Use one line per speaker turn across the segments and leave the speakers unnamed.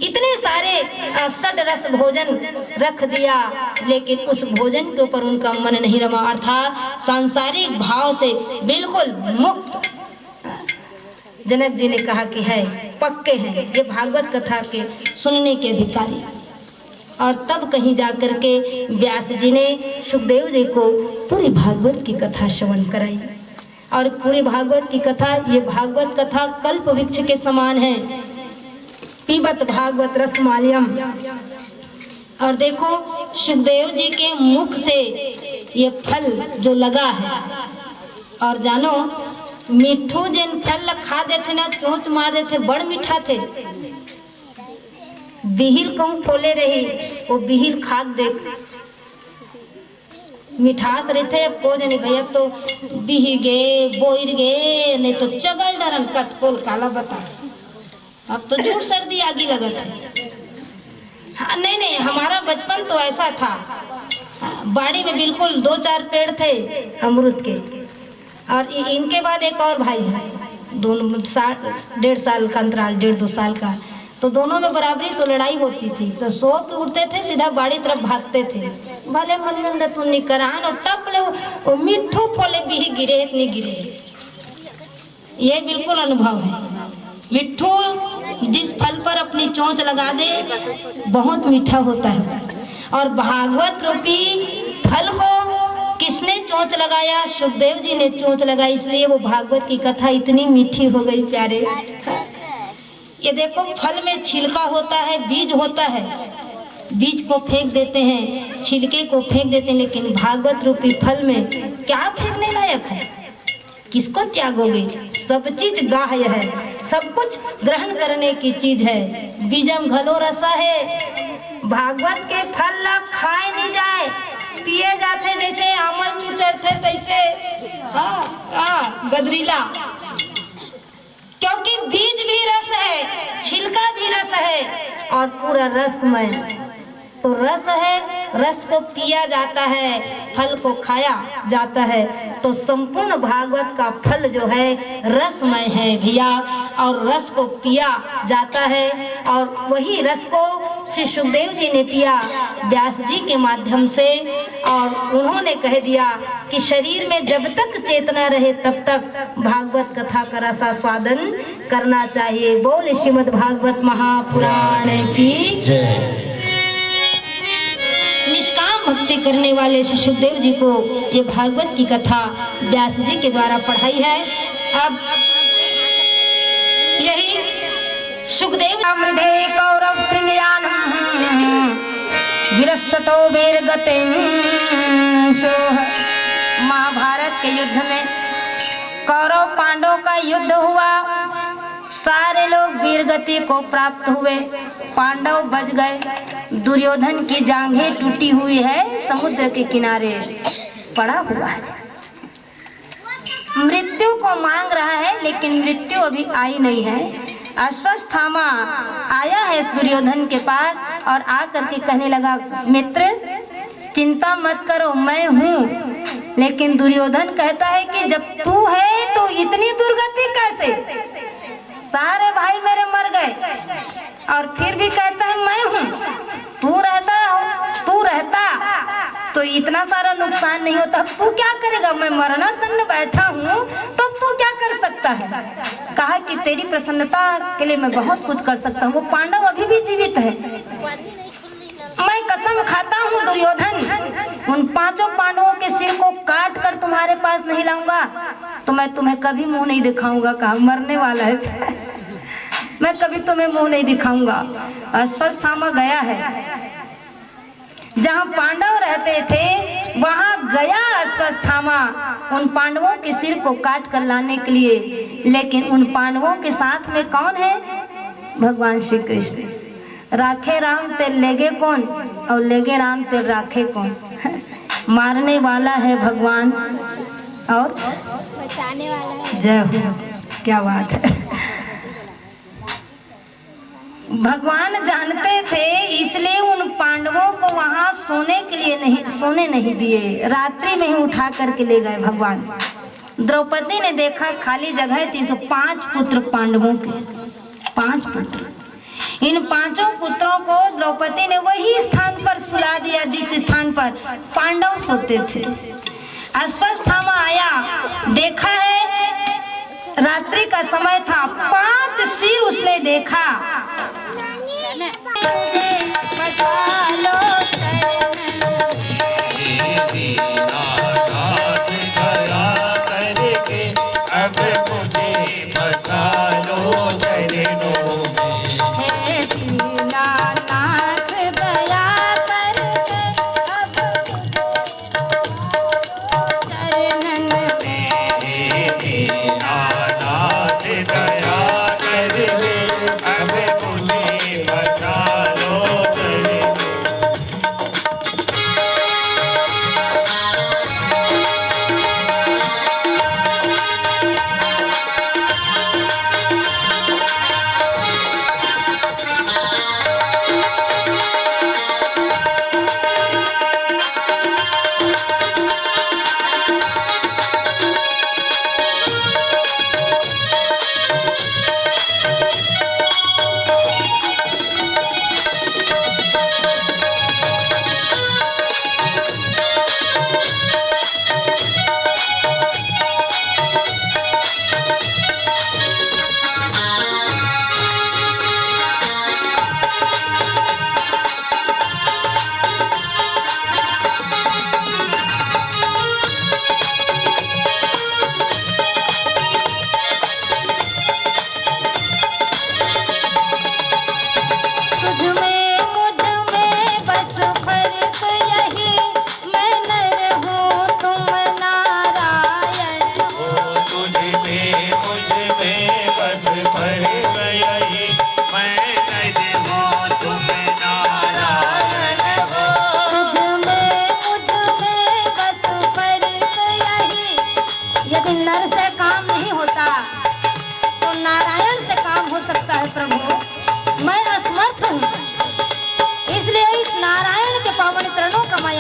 इतने सारे षड रस भोजन रख दिया, लेकिन उस भोजन के ऊपर उनका मन नहीं रमा, अर्थात सांसारिक भाव से बिल्कुल मुक्त। जनक जी ने कहा कि है, पक्के हैं ये भागवत कथा के सुनने के अधिकारी। और तब कहीं जाकर के व्यास जी ने सुखदेव जी को पूरी भागवत की कथा श्रवण कराई। और पूरी भागवत की कथा, ये भागवत कथा कल्प वृक्ष के समान है, पीबत भागवत रसमाल्यम। और देखो सुखदेव जी के मुख से ये फल जो लगा है, और जानो मिठू जिन फल खा देते ना, चोंच मार देते, बड़ मीठा थे। बिहिल कहूँ खोले रही, वो बिहिल खाक देख मिठास रहते, को जनी भैया तो बिही गे बोir गे, नहीं तो चगल डरन कटकोल काला बता। अब तो जोर सर्दी आगी लगत है। हाँ, नहीं हमारा बचपन तो ऐसा था, बाड़ी में बिल्कुल 2-4 पेड़ थे अमरूद के। और इनके बाद एक और भाई है, दोनों 1.5 साल का अंतराल, 1.5-2 साल का, तो दोनों में बराबरी तो लड़ाई होती थी। तो सो के उठते थे, सीधा बाड़ी तरफ भागते थे, भले मंजन तू निकरान और टप ले वो मिठू फोले भी गिरे इतनी गिरे। ये बिल्कुल अनुभव है। मिठू जिस फल पर अपनी चोंच लगा दे बहुत मीठा होता है। और भागवत रूपी फल को किसने चोंच लगाया? सुखदेव जी ने चोंच लगाई, इसलिए वो भागवत की कथा इतनी मीठी हो गई प्यारे। ये देखो फल में छिलका होता है, बीज होता है, बीज को फेंक देते हैं, छिलके को फेंक देते हैं, लेकिन भागवत रूपी फल में क्या फेंकने लायक है? किसको त्यागोगे? सब चीज गाह्य है, सब कुछ ग्रहण करने की चीज है। बीजम घलो रसा है। भागवत के फल ला खाए नहीं जाए, पिए जाते जैसे अमल चुचड़ते तैसे गदरीला, क्योंकि बीज भी रस है, छिलका भी रस है और पूरा रसमय। तो रस है, रस को पिया जाता है, फल को खाया जाता है। तो संपूर्ण भागवत का फल जो है रसमय है भैया, और रस को पिया जाता है। और वही रस को श्री सुखदेव जी ने पिया व्यास जी के माध्यम से, और उन्होंने कह दिया कि शरीर में जब तक चेतना रहे तब तक भागवत कथा का रसास्वादन करना चाहिए। बोल श्रीमद् भागवत महापुराण की जय। निष्काम भक्ति करने वाले श्री सुखदेव जी को ये भागवत की कथा व्यास जी के द्वारा पढ़ाई है। अब यही सुखदेव अमृधे कौरव सिंहयान विरसतो वीरगते। महाभारत के युद्ध में कौरव पांडवों का युद्ध हुआ, सारे लोग वीरगति को प्राप्त हुए, पांडव बच गए। दुर्योधन की जांघें टूटी हुई है, समुद्र के किनारे पड़ा हुआ है, मृत्यु को मांग रहा है, लेकिन मृत्यु अभी आई नहीं है। अश्वत्थामा आया है दुर्योधन के पास और आकर के कहने लगा, मित्र चिंता मत करो, मैं हूँ। लेकिन दुर्योधन कहता है कि जब तू है तो इतनी दुर्गति कैसे? सारे भाई मेरे मर गए, और फिर भी कहता है मैं हूँ। तू रहता तो इतना सारा नुकसान नहीं होता। तू क्या करेगा? मैं मरना सन्न बैठा हूँ, तो तू क्या कर सकता है? कहा कि तेरी प्रसन्नता के लिए मैं बहुत कुछ कर सकता हूँ। वो पांडव अभी भी जीवित है। मैं कसम खाता हूँ दुर्योधन, उन 5 पांडवों के सिर को काट कर तुम्हारे पास नहीं लाऊंगा तो मैं तुम्हें कभी मुंह नहीं दिखाऊंगा। कहा मरने वाला है मैं कभी तुम्हें मुंह नहीं दिखाऊंगा। अश्वत्थामा गया है जहाँ पांडव रहते थे, वहाँ गया अश्वत्थामा उन पांडवों के सिर को काट कर लाने के लिए। लेकिन उन पांडवों के साथ में कौन है? भगवान श्री कृष्ण। राखे राम तेल लेगे कौन, और लेगे राम तेल राखे कौन? मारने वाला है भगवान और बचाने वाला है। जय हो, क्या बात है। भगवान जानते थे, इसलिए उन पांडवों को वहां सोने नहीं दिए, रात्रि में ही उठा करके ले गए भगवान। द्रौपदी ने देखा खाली जगह थी तो 5 पुत्र पांडवों के, 5 पुत्र। इन पांचों पुत्रों को द्रौपदी ने वही स्थान पर सुला दिया जिस स्थान पर पांडव सोते थे। अश्वत्थामा आया, देखा है रात्रि का समय था, 5 सिर उसने देखा।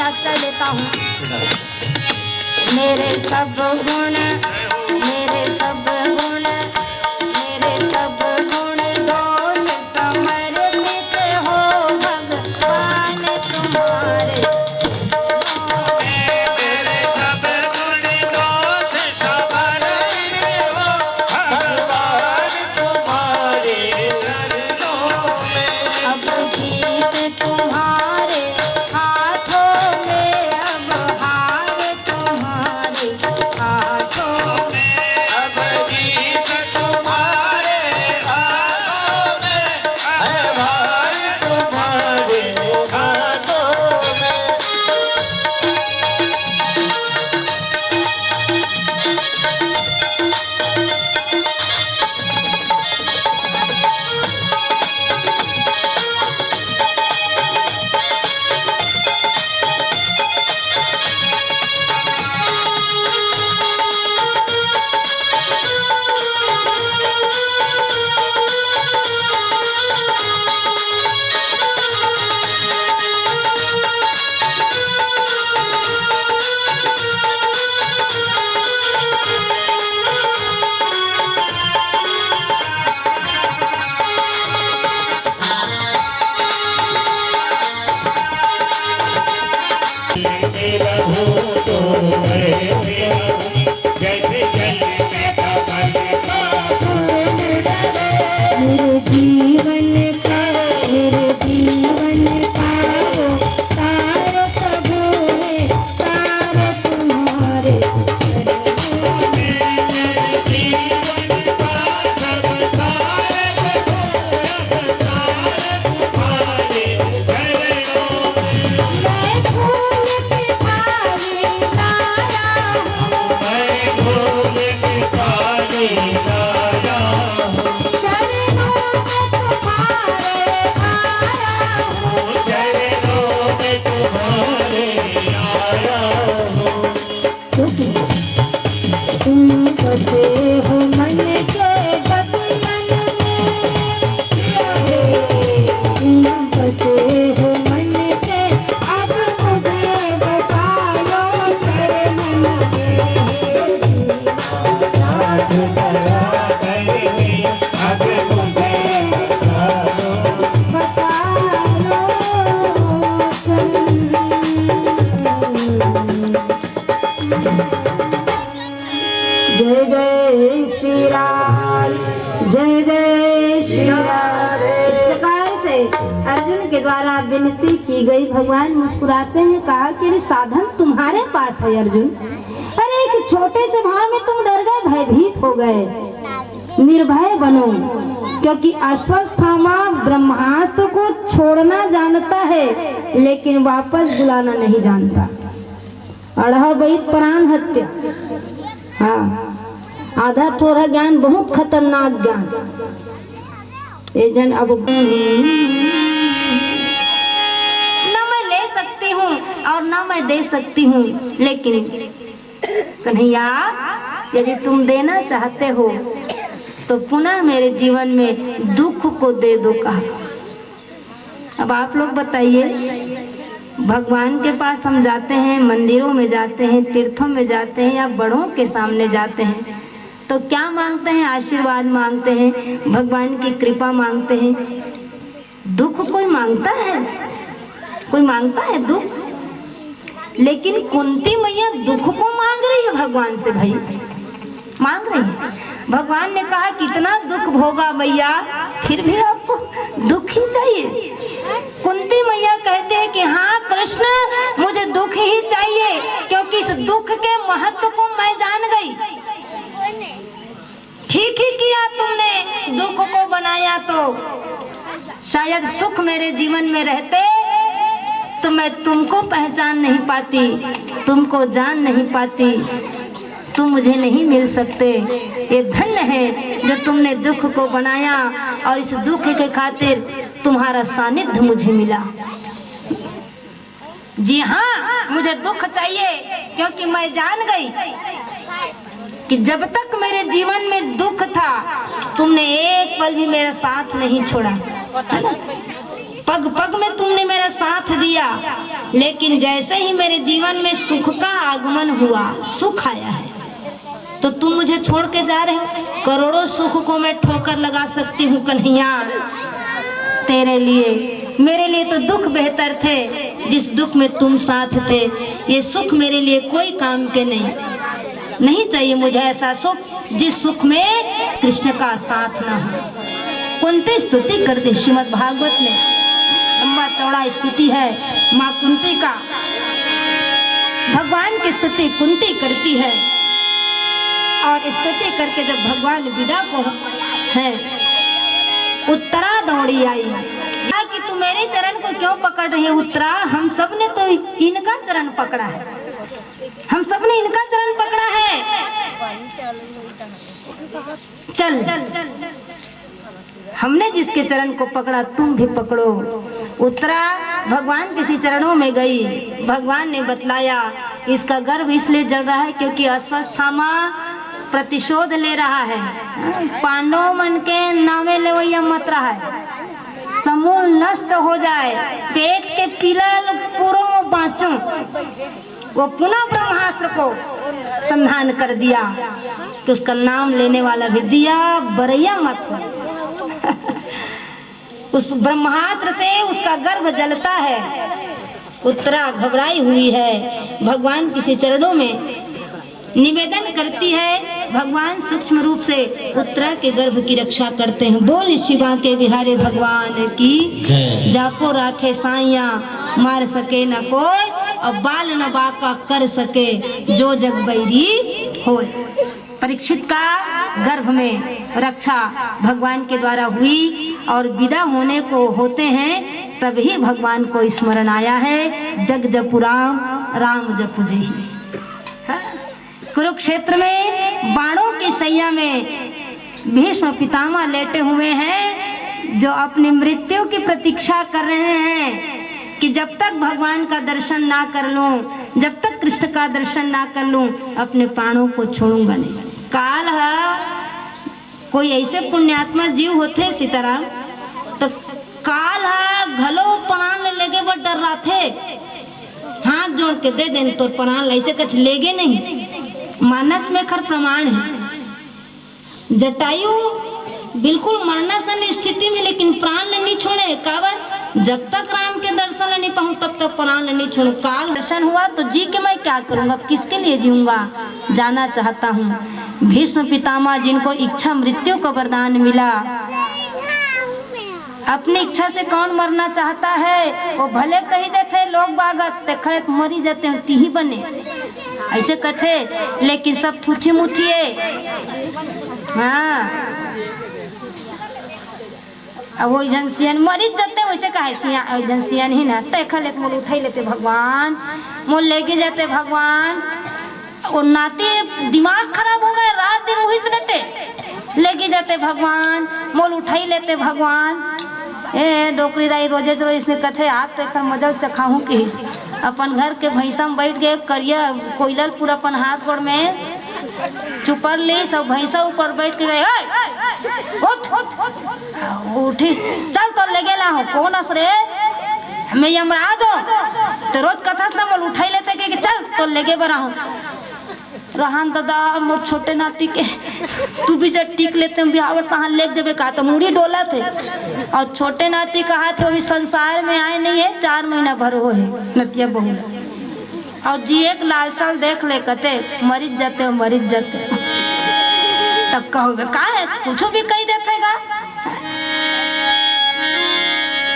आश्रय लेता हूँ। मेरे सब गुण, मेरे सब गुण, मेरे सब गुण दोष समर्पित हो भगवान तुम्हारे। मेरे सब गुण दोष समर्पित हो भगवान तुम्हारे चरणों में। अब जीत तुम्हारे हाथों में, अब हार तुम्हारे हाथों में। अब जीत के द्वारा विनती की गई। भगवान मुस्कुराते हैं, कहा कि साधन तुम्हारे पास है अर्जुन। अरे एक छोटे से भाव में तुम डर गए, भयभीत हो गए। निर्भय बनो, क्योंकि अश्वत्थामा ब्रह्मास्त्र को छोड़ना जानता है लेकिन वापस बुलाना नहीं जानता। अढ़ा वही प्राण हत्या। हाँ, आधा थोड़ा ज्ञान बहुत खतरनाक ज्ञान। ये जन अब न मैं ले सकती हूँ और न मैं दे सकती हूँ, लेकिन कन्हैया यदि तुम देना चाहते हो तो पुनः मेरे जीवन में दुख को दे दो कहा। अब आप लोग बताइए, भगवान के पास हम जाते हैं, मंदिरों में जाते हैं, तीर्थों में जाते हैं या बड़ों के सामने जाते हैं तो क्या मांगते हैं? आशीर्वाद मांगते हैं, भगवान की कृपा मांगते हैं। दुख कोई मांगता है? कोई मांगता है दुख? लेकिन कुंती मैया दुख को मांग रही है भगवान से, भाई मांग रही है। भगवान ने कहा कितना दुख भोगा मैया, फिर भी आपको दुख ही चाहिए। कुंती मैया कहते हैं कि हाँ कृष्ण, मुझे दुख ही चाहिए, क्योंकि इस दुख के महत्व को मैं जान गई। ठीक ही किया तुमने, दुख को बनाया तो शायद सुख मेरे जीवन में रहते तो मैं तुमको पहचान नहीं पाती, तुमको जान नहीं पाती, तुम मुझे नहीं मिल सकते। ये धन्य है जो तुमने दुख को बनाया और इस दुख के खातिर तुम्हारा सानिध्य मुझे मिला। जी हाँ, मुझे दुख चाहिए क्योंकि मैं जान गई कि जब तक मेरे जीवन में दुख था तुमने एक पल भी मेरा साथ नहीं छोड़ा। पग पग में तुमने मेरा साथ दिया, लेकिन जैसे ही मेरे जीवन में सुख का आगमन हुआ, सुख आया है, तो तुम मुझे छोड़ के जा रहे हो। करोड़ों सुख को मैं ठोकर लगा सकती हूँ कन्हैया, तेरे लिए, मेरे लिए तो दुख बेहतर थे। जिस दुख में तुम साथ थे, ये सुख मेरे लिए कोई काम के नहीं चाहिए मुझे ऐसा सुख जिस सुख में कृष्ण का साथ न हो। कुंती स्तुति करते श्रीमद् भागवत में लंबा चौड़ा स्तुति है माँ कुंती का। भगवान की स्तुति कुंती करती है और स्तुति करके जब भगवान विदा को है, उत्तरा दौड़ी आई कि तू मेरे चरण को क्यों पकड़ रही है उत्तरा? हम सब ने तो इनका चरण पकड़ा है, हम सब ने इनका चरण पकड़ा है, चल हमने जिसके चरण को पकड़ा तुम भी पकड़ो। उत्तरा भगवान किसी चरणों में गई। भगवान ने बतलाया इसका गर्भ इसलिए जल रहा है क्योंकि अश्वत्थामा प्रतिशोध ले रहा है। पांडव मन के नामे लेवैया मत रहा है, समूल नष्ट हो जाए, पेट के पिलल पूरो बाँचो। वो पुनः ब्रह्मास्त्र को संधान कर दिया कि उसका नाम लेने वाला भी दिया बरैया मत हो। उस ब्रह्मास्त्र से उसका गर्भ जलता है। उत्तरा घबराई हुई है, भगवान किसी चरणों में निवेदन करती है। भगवान सूक्ष्म रूप से उत्तरा के गर्भ की रक्षा करते हैं। बोल शिवा के बिहारी भगवान की, जाको राखे साइया मार सके न कोई, और बाल न बाका कर सके जो जग बैरी होए। परीक्षित का गर्भ में रक्षा भगवान के द्वारा हुई और विदा होने को होते हैं तभी भगवान को स्मरण आया है। जग जपु राम, राम जपु जही। कुरुक्षेत्र में बाणों की शैया में भीष्म पितामह लेटे हुए हैं, जो अपनी मृत्यु की प्रतीक्षा कर रहे हैं कि जब तक भगवान का दर्शन ना कर लूं, जब तक कृष्ण का दर्शन ना कर लूं, अपने प्राणों को छोड़ूंगा नहीं। काल है, कोई ऐसे पुण्यात्मा जीव होते सीताराम, तो काल है घलो प्राण लेगे वो डर रहा थे, हाथ जोड़ के दे दें तो प्राण ऐसे कट लेगे नहीं। मानस में खर प्रमाण है। जटायु बिल्कुल मरणासन स्थिति में, लेकिन प्राण नहीं छोड़े। काबर? जब तक राम के दर्शन नहीं पाऊं तब तक प्राण नहीं छोड़ू। काल दर्शन हुआ तो जी के मैं क्या करूंगा, किसके लिए जीऊंगा, जाना चाहता हूँ। भीष्म पितामह जिनको इच्छा मृत्यु का वरदान मिला, अपनी इच्छा से कौन मरना चाहता है? वो भले कही देते लोग बागत ते मरी जाते हैं ती ही बने ऐसे कथे, लेकिन सब थूथी मुथी है। हाँ अब वो एजेंसियन मरी जाते वैसे कहे सिया एजेंसियन ही ना देखा लेते मोल उठाई लेते भगवान, मोल लेके जाते भगवान। और नाती दिमाग खराब हो गए, रात दिन वही रहते, लेके जाते भगवान, मोल उठाई लेते भगवान। ए डोकरी दाई रोजे जो इसने कथे आप तो एक मजा चखाऊं कि अपन घर के भैंसा में बैठ गए करिया कोयलल पूरा अपन हाथ गोड़ में चुपर ली, सब भैंसा ऊपर बैठ के गए उठी चल तो ले गेला हूँ कौन असरे मैं यमराज हूँ तो रोज कथा ना मोल उठाई लेते कि चल तो लेके बरा हूँ। रहान दादा मोर छोटे नाती के तू भी जब टिक लेते बिहावर कहाँ ले जबे कहा तो मुड़ी डोला थे। और छोटे नाती कहा थे अभी संसार में आए नहीं है 4 महीना भर हो है नतिया बहू। और जी एक लाल साल देख ले कहते मरीज जाते तब कहोगे का है कुछ भी कही देतेगा।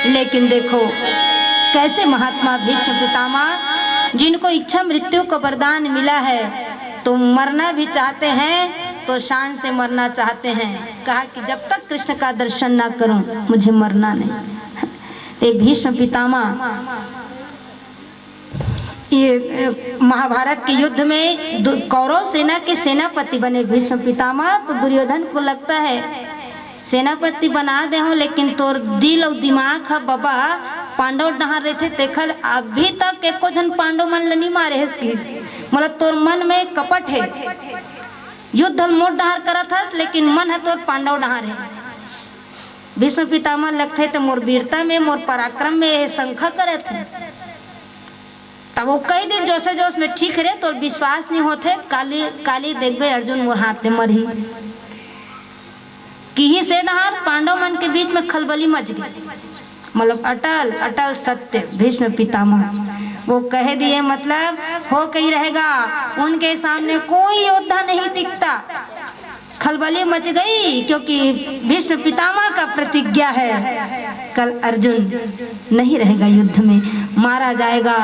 लेकिन देखो कैसे महात्मा भीष्म पितामह जिनको इच्छा मृत्यु का वरदान मिला है तो मरना भी चाहते हैं तो शान से मरना चाहते हैं। कहा कि जब तक कृष्ण का दर्शन ना करूं मुझे मरना नहीं। ये भीष्म पितामह ये महाभारत के युद्ध में कौरव सेना के सेनापति बने भीष्म पितामह। तो दुर्योधन को लगता है सेनापति बना दे हूँ लेकिन तोर दिल और दिमाग है बाबा पांडव डहार रहे थे देखल अभी तक एको जन पांडव मन नहीं मारे है मतलब तोर मन में कपट है। युद्ध मोर डहार करा था लेकिन मन है तोर पांडव डहार है। भीष्म पितामह लगते तो मोर वीरता में मोर पराक्रम में यह शंखा करे थे। तब वो कई दिन जोसे जोश में ठीक रहे तो विश्वास नहीं होते काली काली देखबे अर्जुन मोर हाथ में मरी की ही से नहार पांडव मन के बीच में खलबली मच गई। मतलब अटल अटल सत्य भीष्म पितामह वो कह दिए मतलब हो कहीं रहेगा उनके सामने कोई योद्धा नहीं टिकता। खलबली मच गई क्योंकि भीष्म पितामह का प्रतिज्ञा है कल अर्जुन नहीं रहेगा युद्ध में मारा जाएगा।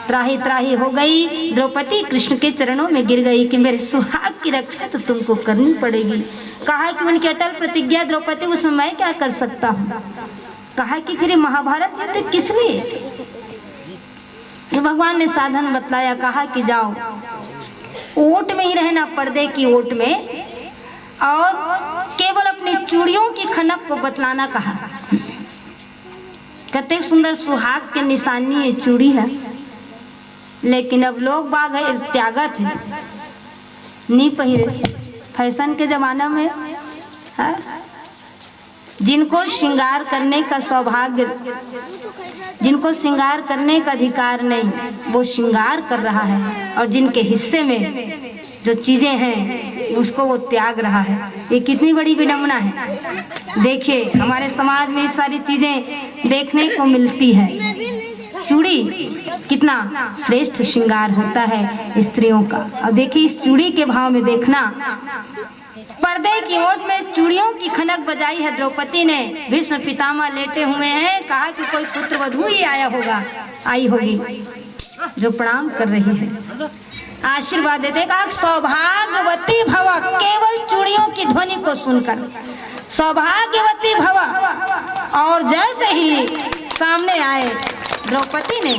त्राही त्राही हो गई द्रौपदी कृष्ण के चरणों में गिर गई कि मेरे सुहाग की रक्षा तो तुमको करनी पड़ेगी। कहा कि उनकी अटल प्रतिज्ञा द्रौपदी उसमें मैं क्या कर सकता हूँ। कहा कि फिर महाभारत युद्ध किस लिए? भगवान ने साधन बतलाया। कहा कि जाओ ओट में ही रहना पर्दे की ओट में और केवल अपनी चूड़ियों की खनक को बतलाना कहा। कितने सुंदर सुहाग के निशानी ये चूड़ी है लेकिन अब लोग बाग है त्यागत है नहीं पहिरे फैशन के जमाना में है। जिनको श्रृंगार करने का सौभाग्य जिनको श्रृंगार करने का अधिकार नहीं वो श्रृंगार कर रहा है और जिनके हिस्से में जो चीजें हैं उसको वो त्याग रहा है। ये कितनी बड़ी विडंबना है। देखिए हमारे समाज में सारी चीजें देखने को मिलती है। चूड़ी कितना श्रेष्ठ श्रृंगार होता है स्त्रियों का। और देखिए इस चूड़ी के भाव में देखना पर्दे की ओट में चूड़ियों की खनक बजाई है द्रौपदी ने। भीष्म पितामह लेटे हुए हैं। कहा कि कोई पुत्र वधू ही आया होगा आई होगी जो प्रणाम कर रही है आशीर्वाद देते। कहा सौभाग्यवती भव केवल चूड़ियों की ध्वनि को सुनकर सौभाग्यवती भव। और जैसे ही सामने आए द्रौपदी ने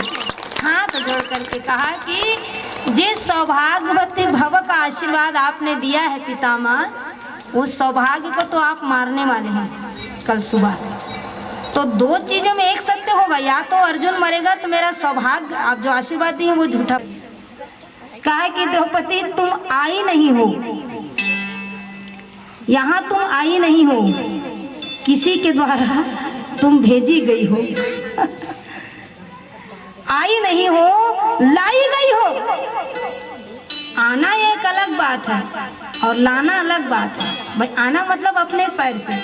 हाथ जोड़ करके कहा कि जिस सौभाग्यवती भव का आशीर्वाद आपने दिया है पितामह उस सौभाग्य को तो आप मारने वाले हैं कल सुबह। तो दो चीजों में एक सत्य होगा, या तो अर्जुन मरेगा तो मेरा सौभाग्य आप जो आशीर्वाद दिए वो झूठा। कहा कि द्रौपदी तुम आई नहीं हो यहाँ, तुम आई नहीं हो किसी के द्वारा तुम भेजी गई हो। आई नहीं हो लाई गई हो। आना एक अलग बात है और लाना अलग बात है। भाई आना मतलब अपने पैर से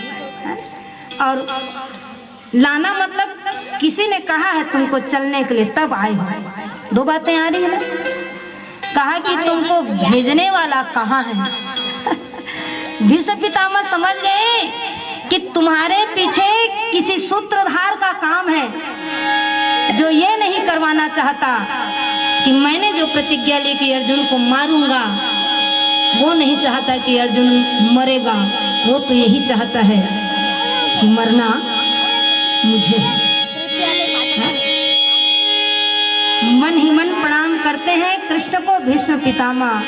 और लाना मतलब किसी ने कहा है तुमको चलने के लिए तब आए हो। दो बातें आ रही है ना। कहा कि तुमको भेजने वाला कहाँ है। भीष्म पितामह समझ गए कि तुम्हारे पीछे किसी सूत्रधार का काम है जो ये नहीं करवाना चाहता कि मैंने जो प्रतिज्ञा ली कि अर्जुन को मारूंगा, वो नहीं चाहता कि अर्जुन मरेगा। वो तो यही चाहता है कि मरना मुझे है। मन ही मन प्रणाम करते हैं कृष्ण को भीष्म पितामह।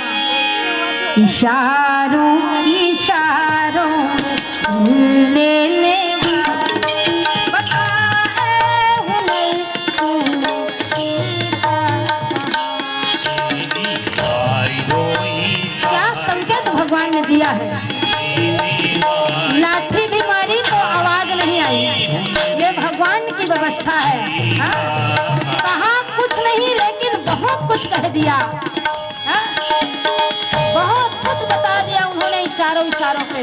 इशारों इशारों लेने क्या संकेत भगवान ने दिया है। लाठी भी मारी तो आवाज नहीं आई, ये भगवान की व्यवस्था है। कहा कुछ नहीं लेकिन बहुत कुछ कह दिया। बहुत कुछ बता दिया उन्होंने इशारों इशारों पे।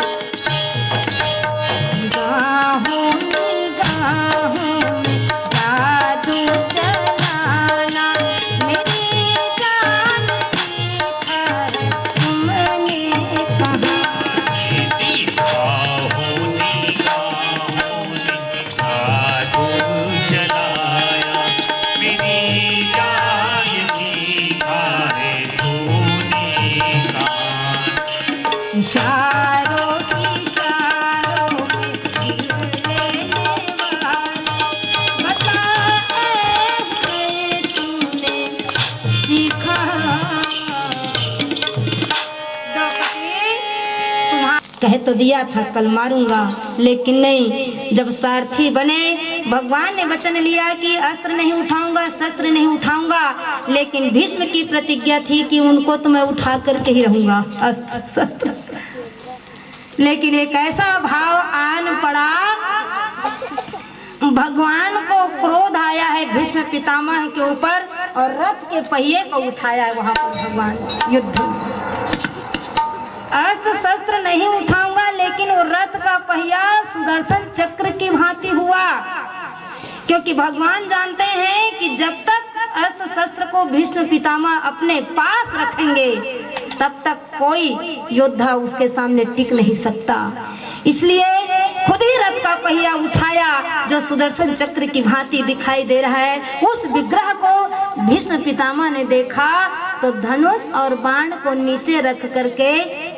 निगाहों निगाहों में जादू चलाना, मेरी जान सीखा है तुमने कहा।
निगाहों निगाहों में जादू चलाया, मेरी जान सीखा है तूने कहा।
इशारों इशारों में दिल लेने वाला, बताए हुए तूने सीखा। कह तो दिया था कल मारूंगा, लेकिन नहीं। जब सारथी बने, भगवान ने वचन लिया कि अस्त्र नहीं उठाऊंगा, शस्त्र नहीं उठाऊंगा, लेकिन भीष्म की प्रतिज्ञा थी कि उनको तो मैं उठा करके ही रहूंगा, अस्त्र शस्त्र। लेकिन एक ऐसा भाव आन पड़ा, भगवान को क्रोध आया है भीष्म पितामह के ऊपर और रथ के पहिए को उठाया है वहां पर भगवान युद्ध। अस्त्र शस्त्र नहीं उठाऊंगा, लेकिन वो रथ का पहिया सुदर्शन चक्र की भांति हुआ, क्योंकि भगवान जानते हैं कि जब तक अस्त्र शस्त्र को भीष्म पितामह अपने पास रखेंगे तब तक कोई योद्धा उसके सामने टिक नहीं सकता। इसलिए खुद ही रथ का पहिया उठाया जो सुदर्शन चक्र की भांति दिखाई दे रहा है। उस विग्रह को भीष्म पितामह ने देखा तो धनुष और बाण को नीचे रख करके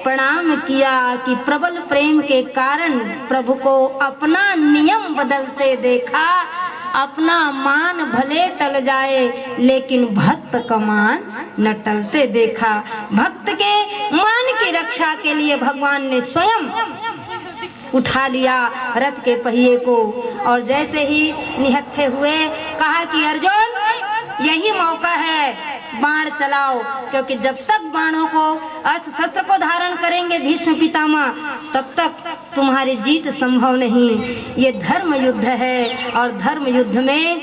प्रणाम किया कि प्रबल प्रेम के कारण प्रभु को अपना नियम बदलते देखा। अपना मान भले टल जाए लेकिन भक्त का मान न टलते देखा। भक्त के मान की रक्षा के लिए भगवान ने स्वयं उठा लिया रथ के पहिए को और जैसे ही निहत्थे हुए कहा कि अर्जुन यही मौका है, बाण चलाओ, क्योंकि जब तक बाणों को अस्त्र शस्त्र को धारण करेंगे भीष्म पितामह तब तक तुम्हारी जीत संभव नहीं। ये धर्म युद्ध है और धर्म युद्ध में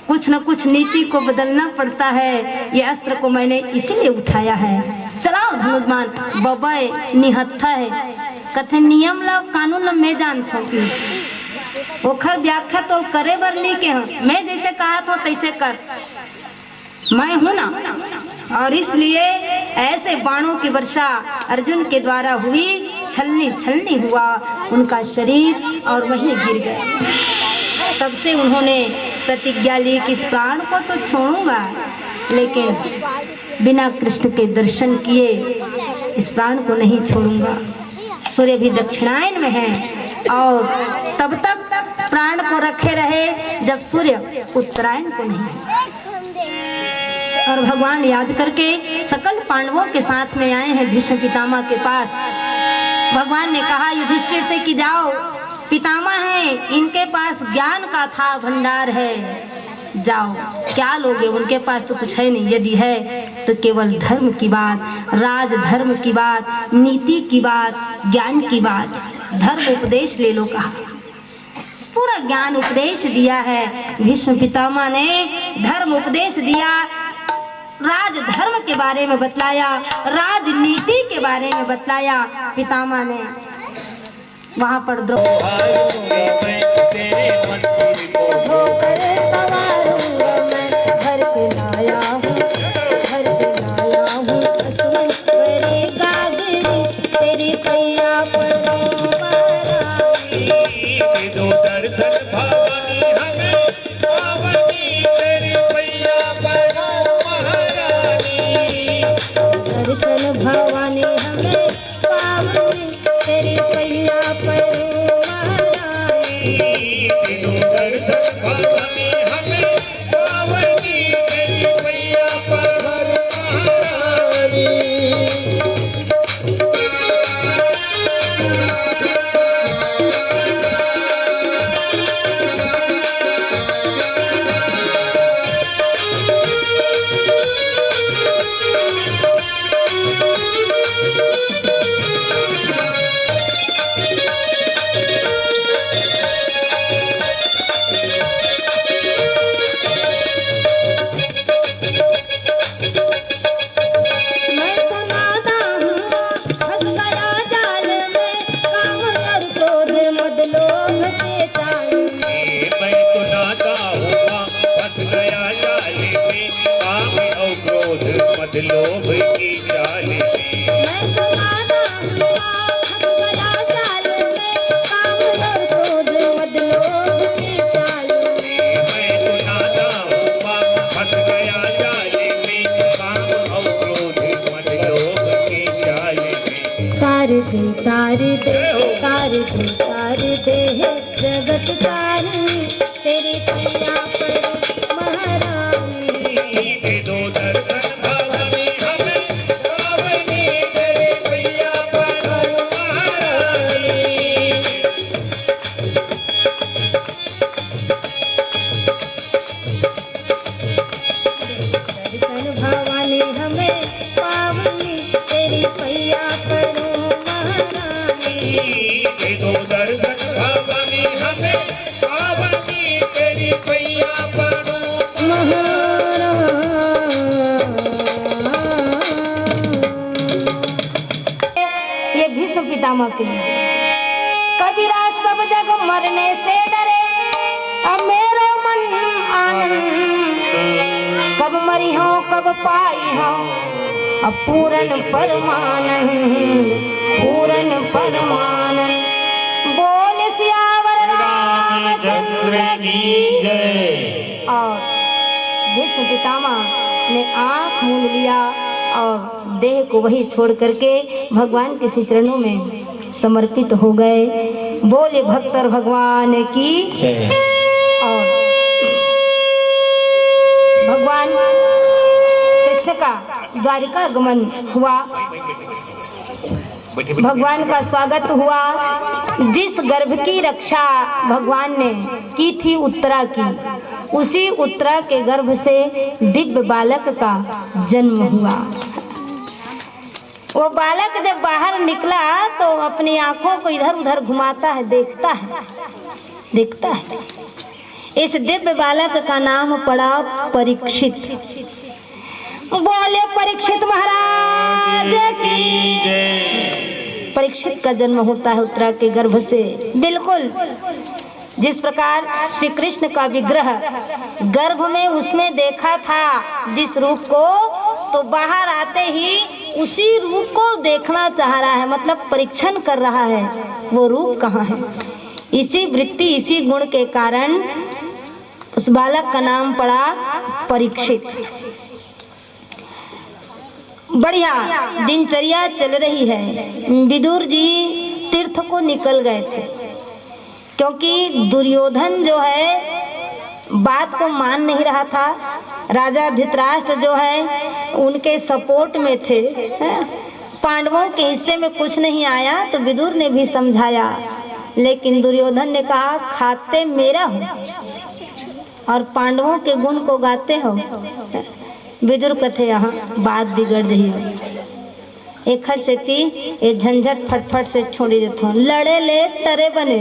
कुछ न कुछ नीति को बदलना पड़ता है। ये अस्त्र को मैंने इसीलिए उठाया है। चलाओ धनुष्मान। बबे निहत्था है कथे नियम ला कानून ला मैं जानता हूँ, ओखर व्याख्या तो करे बर ली के हम, मैं जैसे कहा था तैसे कर, मैं हूं ना। और इसलिए ऐसे बाणों की वर्षा अर्जुन के द्वारा हुई, छलनी छलनी हुआ उनका शरीर और वहीं गिर गए। तब से उन्होंने प्रतिज्ञा ली कि इस प्राण को तो छोड़ूंगा, लेकिन बिना कृष्ण के दर्शन किए इस प्राण को नहीं छोड़ूंगा। सूर्य भी दक्षिणायन में है और तब तक प्राण को रखे रहे जब सूर्य उत्तरायण को नहीं। और भगवान याद करके सकल पांडवों के साथ में आए हैं भीष्म पितामह के पास। भगवान ने कहा युधिष्ठिर से कि जाओ, पितामह हैं, इनके पास ज्ञान का था भंडार है, जाओ क्या लोगे, उनके पास तो कुछ है नहीं, यदि है तो केवल धर्म की बात, राज धर्म की बात, नीति की बात, ज्ञान की बात, धर्म उपदेश ले लो कहा। पूरा ज्ञान उपदेश दिया है भीष्म पितामह ने, धर्म उपदेश दिया, राज धर्म के बारे में बतलाया, राजनीति के बारे में बतलाया पितामह ने। वहां पर तेरे पैया पर
मैं तो नाता हुआ फंस गया जाल में, काम और क्रोध मद लोभ की चाल में।
मैं तो नाता हुआ फंस गया जाल में, काम और क्रोध मद लोभ की चाल में।
मैं तो नाता हुआ फंस गया जाल में, काम और क्रोध मद लोभ की चाल में।
तार दे जगत तारी, तेरी पैया पर महारानी।
दे दो दर्शन भवानी हमें, भवानी तेरे पैया पर महारानी।
दर्शन भवानी हमें पावनी, तेरी पैया पर महारानी।
दे दो दर्शन भवानी हमें, भवानी तेरी पैया पर
ये भीष्म पितामह के लिए। कबीरा सब जग मरने से डरे, अब मेरा मन आनंद। कब मरी हो कब पाई हो, अब पूरन परमानंद, पूरन परमानंद। बोल सियावर रामचंद्र की
जय।
और भीष्म पितामह ने आंख मूंद लिया और देह को वही छोड़ करके भगवान के श्री चरणों में समर्पित हो गए। बोले भक्तर भगवान की
जय।
और भगवान कृष्ण का द्वारिका गमन हुआ, भगवान का स्वागत हुआ। जिस गर्भ की रक्षा भगवान ने की थी उत्तरा की, उसी उत्तरा के गर्भ से दिव्य बालक का जन्म हुआ। वो बालक जब बाहर निकला तो अपनी आंखों को इधर उधर घुमाता है, देखता है। इस दिव्य बालक का नाम पड़ा परीक्षित। बोले परीक्षित महाराज की। परीक्षित का जन्म होता है उत्तरा के गर्भ से। बिल्कुल जिस प्रकार श्री कृष्ण का विग्रह गर्भ में उसने देखा था जिस रूप को, तो बाहर आते ही उसी रूप को देखना चाह रहा है, मतलब परीक्षण कर रहा है वो रूप कहाँ है। इसी वृत्ति इसी गुण के कारण उस बालक का नाम पड़ा परीक्षित। बढ़िया दिनचर्या चल रही है। विदुर जी तीर्थ को निकल गए थे, क्योंकि दुर्योधन जो है बात को मान नहीं रहा था। राजा धृतराष्ट्र जो है उनके सपोर्ट में थे। पांडवों के हिस्से में कुछ नहीं आया तो विदुर ने भी समझाया, लेकिन दुर्योधन ने कहा खाते मेरा हो और पांडवों के गुण को गाते हो। विदुर कथे यहाँ बात बिगड़ रही हो। एक हर से थी ये झंझट फटफट से छोड़ी देते लड़े ले तरे बने,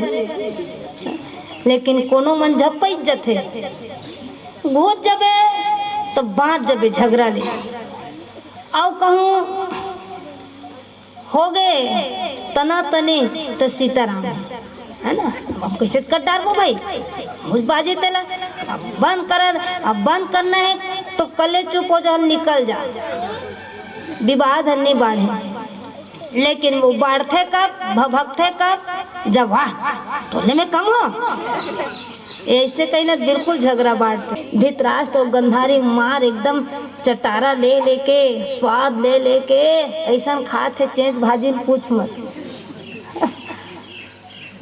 लेकिन कोनो मन झपई जथे घूस जबे तो बाँच जबे झगड़ा ले आओ कहूँ हो गए तना तने तो सीताराम है ना। अब कैसे कटार वो भाई मुझ बाजी तेला बंद कर, अब बंद करना है तो कले चुप हो जा, निकल जा, विवाद नहीं बाढ़े। लेकिन वो बाढ़ते कब भभकते कब जब वाह टोले में कम हो ऐसे कहीं ना बिल्कुल झगड़ा बांटते। धृतराष्ट्र तो गंधारी मार एकदम चटारा ले लेके स्वाद ले लेके ऐसा खाते चेंज भाजी पूछ मत।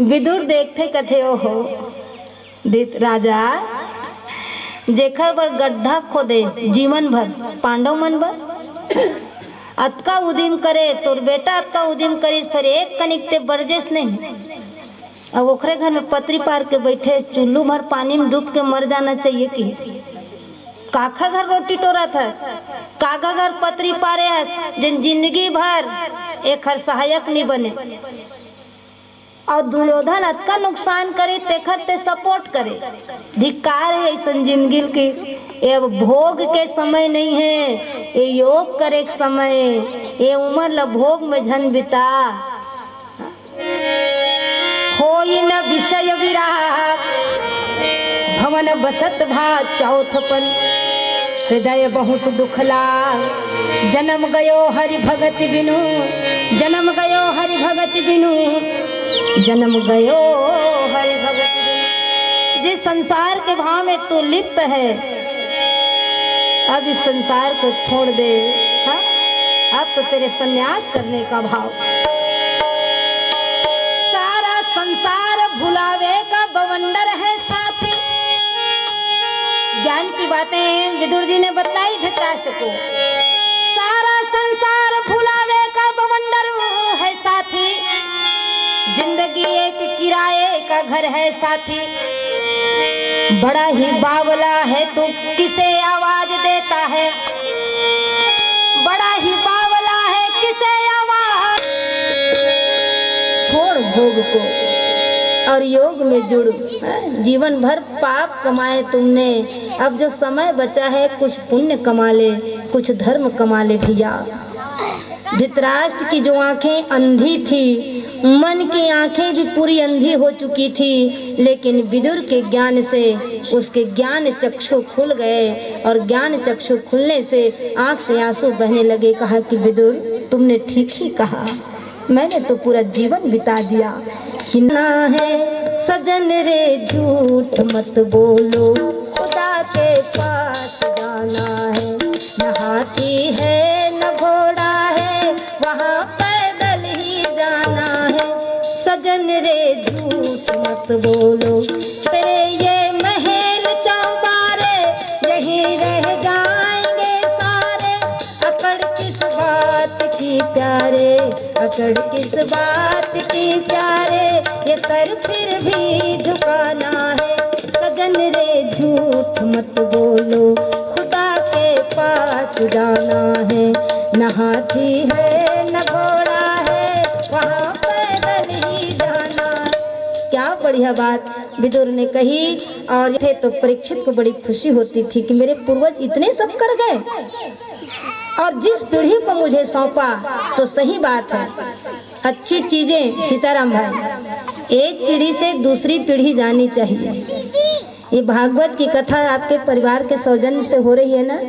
विदुर देखते कथे ओहो धृत राजा जेखर बर गड्ढा खोदे जीवन भर पांडव मन भर अतका उदिम करे तोर बेटा अतका उदिम करिस फिर एक कनिक ते बरजेस नहीं। अब ओखरे घर में पतरी पार के बैठे चुल्लू भर पानी में डूब के मर जाना चाहिए कि काखा घर रोटी टोरा था, काका घर पतरी पारे है जिन जिंदगी भर एक हर सहायक नहीं बने। और दुर्योधन अतका नुकसान करे तेखर ते सपोर्ट करे। धिक्कार है ऐसा जिंदगी की। ये भोग के समय नहीं है, ये योग करे के समय। ये उम्र ल भोग में झन बिता होई न विषय विराग मन बसत भा चौथपन, हृदय बहुत दुखला, जन्म गयो हरि भगत बिनु, जन्म गयो हरि भगत बिनु, जन्म गयो हरि भगत बिनु। जिस संसार के भाव में तू लिप्त है, अब इस संसार को छोड़ दे। हाँ? अब तो तेरे संन्यास करने का भाव। सारा संसार भुलावे का बवंडर है साथी। ज्ञान की बातें विदुर जी ने बताई धृतराष्ट्र को। सारा संसार भुलावे का बवंडर है साथी, जिंदगी एक किराए का घर है साथी। बड़ा ही बावला है तू किसे आवाज देता है, बड़ा ही बावला है किसे आवाज। छोड़ भोग को और योग में जुड़। जीवन भर पाप कमाए तुमने, अब जो समय बचा है कुछ पुण्य कमा ले, कुछ धर्म कमा ले भैया। धृतराष्ट्र की जो आंखें अंधी थी, मन की आंखें भी पूरी अंधी हो चुकी थी, लेकिन विदुर के ज्ञान से उसके ज्ञान चक्षु खुल गए और ज्ञान चक्षु खुलने से आंख से आंसू बहने लगे। कहा कि विदुर तुमने ठीक ही कहा, मैंने तो पूरा जीवन बिता दिया। ना है सजन रे झूठ मत बोलो, खुदा के पास जाना है। न हाथी है न घोड़ा है, वहाँ पैदल ही जाना है। सजन रे झूठ मत बोलो, तेरे ये महल चौबारे यहीं रह जाएंगे सारे। अकड़ किस बात की प्यारे, अकड़ किस बात की प्यारे, ये सर फिर भी झुकाना है। सजन रे झूठ मत बोलो, खुदा के पास जाना है। न हाथी है न घोड़ा है, वहाँ पैदल ही जाना। क्या बढ़िया बात विदुर ने कही। और थे तो परीक्षित को बड़ी खुशी होती थी कि मेरे पूर्वज इतने सब कर गए, और जिस पीढ़ी को मुझे सौंपा तो सही बात है। अच्छी चीजें सीताराम भाई एक पीढ़ी से दूसरी पीढ़ी जानी चाहिए। ये भागवत की कथा आपके परिवार के सौजन्य से हो रही है ना,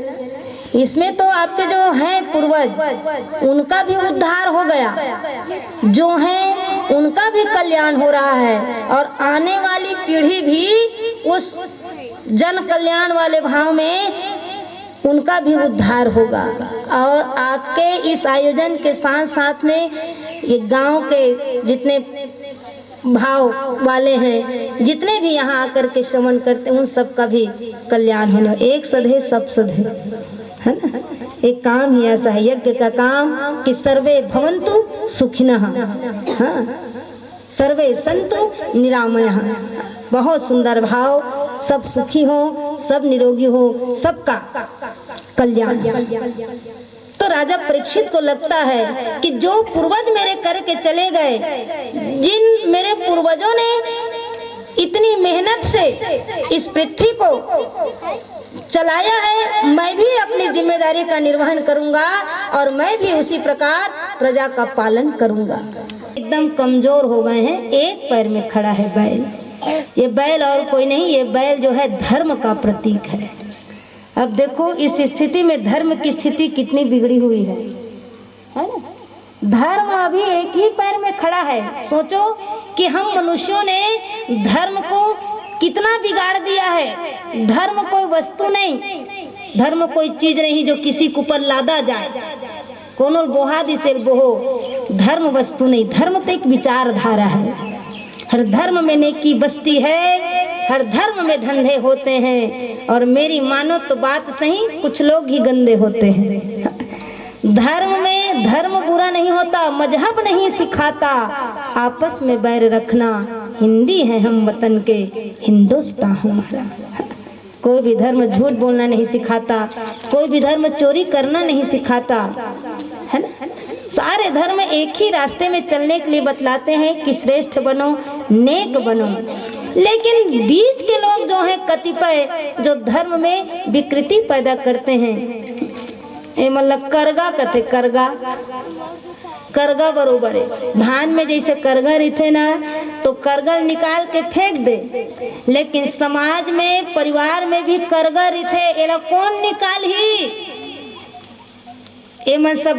इसमें तो आपके जो हैं पूर्वज उनका भी उद्धार हो गया, जो हैं उनका भी कल्याण हो रहा है, और आने वाली पीढ़ी भी उस जन कल्याण वाले भाव में उनका भी उद्धार होगा। और आपके इस आयोजन के साथ साथ में ये गांव के जितने भाव वाले हैं, जितने भी यहाँ आकर के श्रवण करते हैं, उन सब का भी कल्याण होना। एक सधे सब सधे, है ना। एक काम ही ऐसा है यज्ञ का काम कि सर्वे भवन्तु सुखिनः, हाँ, सर्वे सन्तु निरामयः। बहुत सुंदर भाव, सब सुखी हो, सब निरोगी हो, सबका कल्याण। तो राजा परीक्षित को लगता है कि जो पूर्वज मेरे करके चले गए, जिन मेरे पूर्वजों ने इतनी मेहनत से इस पृथ्वी को चलाया है, मैं भी अपनी जिम्मेदारी का निर्वहन करूंगा और मैं भी उसी प्रकार प्रजा का पालन करूंगा। एकदम कमजोर हो गए हैं, एक पैर में खड़ा है बैल। ये बैल और कोई नहीं, ये बैल जो है धर्म का प्रतीक है। अब देखो इस स्थिति में धर्म की स्थिति कितनी बिगड़ी हुई है ना। धर्म अभी एक ही पैर में खड़ा है। सोचो कि हम मनुष्यों ने धर्म को कितना बिगाड़ दिया है। धर्म कोई वस्तु नहीं, धर्म कोई चीज नहीं जो किसी के ऊपर लादा जाए। कोनो बोहा दिसे बोहो, धर्म वस्तु नहीं, धर्म तो एक विचारधारा है। हर धर्म में नेकी बसती है, हर धर्म में धंधे होते हैं, और मेरी मानो तो बात सही, कुछ लोग ही गंदे होते हैं। धर्म में धर्म बुरा नहीं होता, मजहब नहीं सिखाता आपस में बैर रखना। हिंदी है हम वतन के, हिंदुस्तान हमारा। कोई भी धर्म झूठ बोलना नहीं सिखाता, कोई भी धर्म चोरी करना नहीं सिखाता, है ना। सारे धर्म एक ही रास्ते में चलने के लिए बतलाते हैं कि श्रेष्ठ बनो, नेक बनो। लेकिन बीच के लोग जो हैं कतिपय, जो धर्म में विकृति पैदा करते हैं। ये मतलब करगा कथे, करगा करगा बरोबर है। धान में जैसे करगा रहते ना, तो तो करगल निकाल के फेंक दे, लेकिन समाज में परिवार में भी करगर थे, एला कौन निकाल ही, एमन सब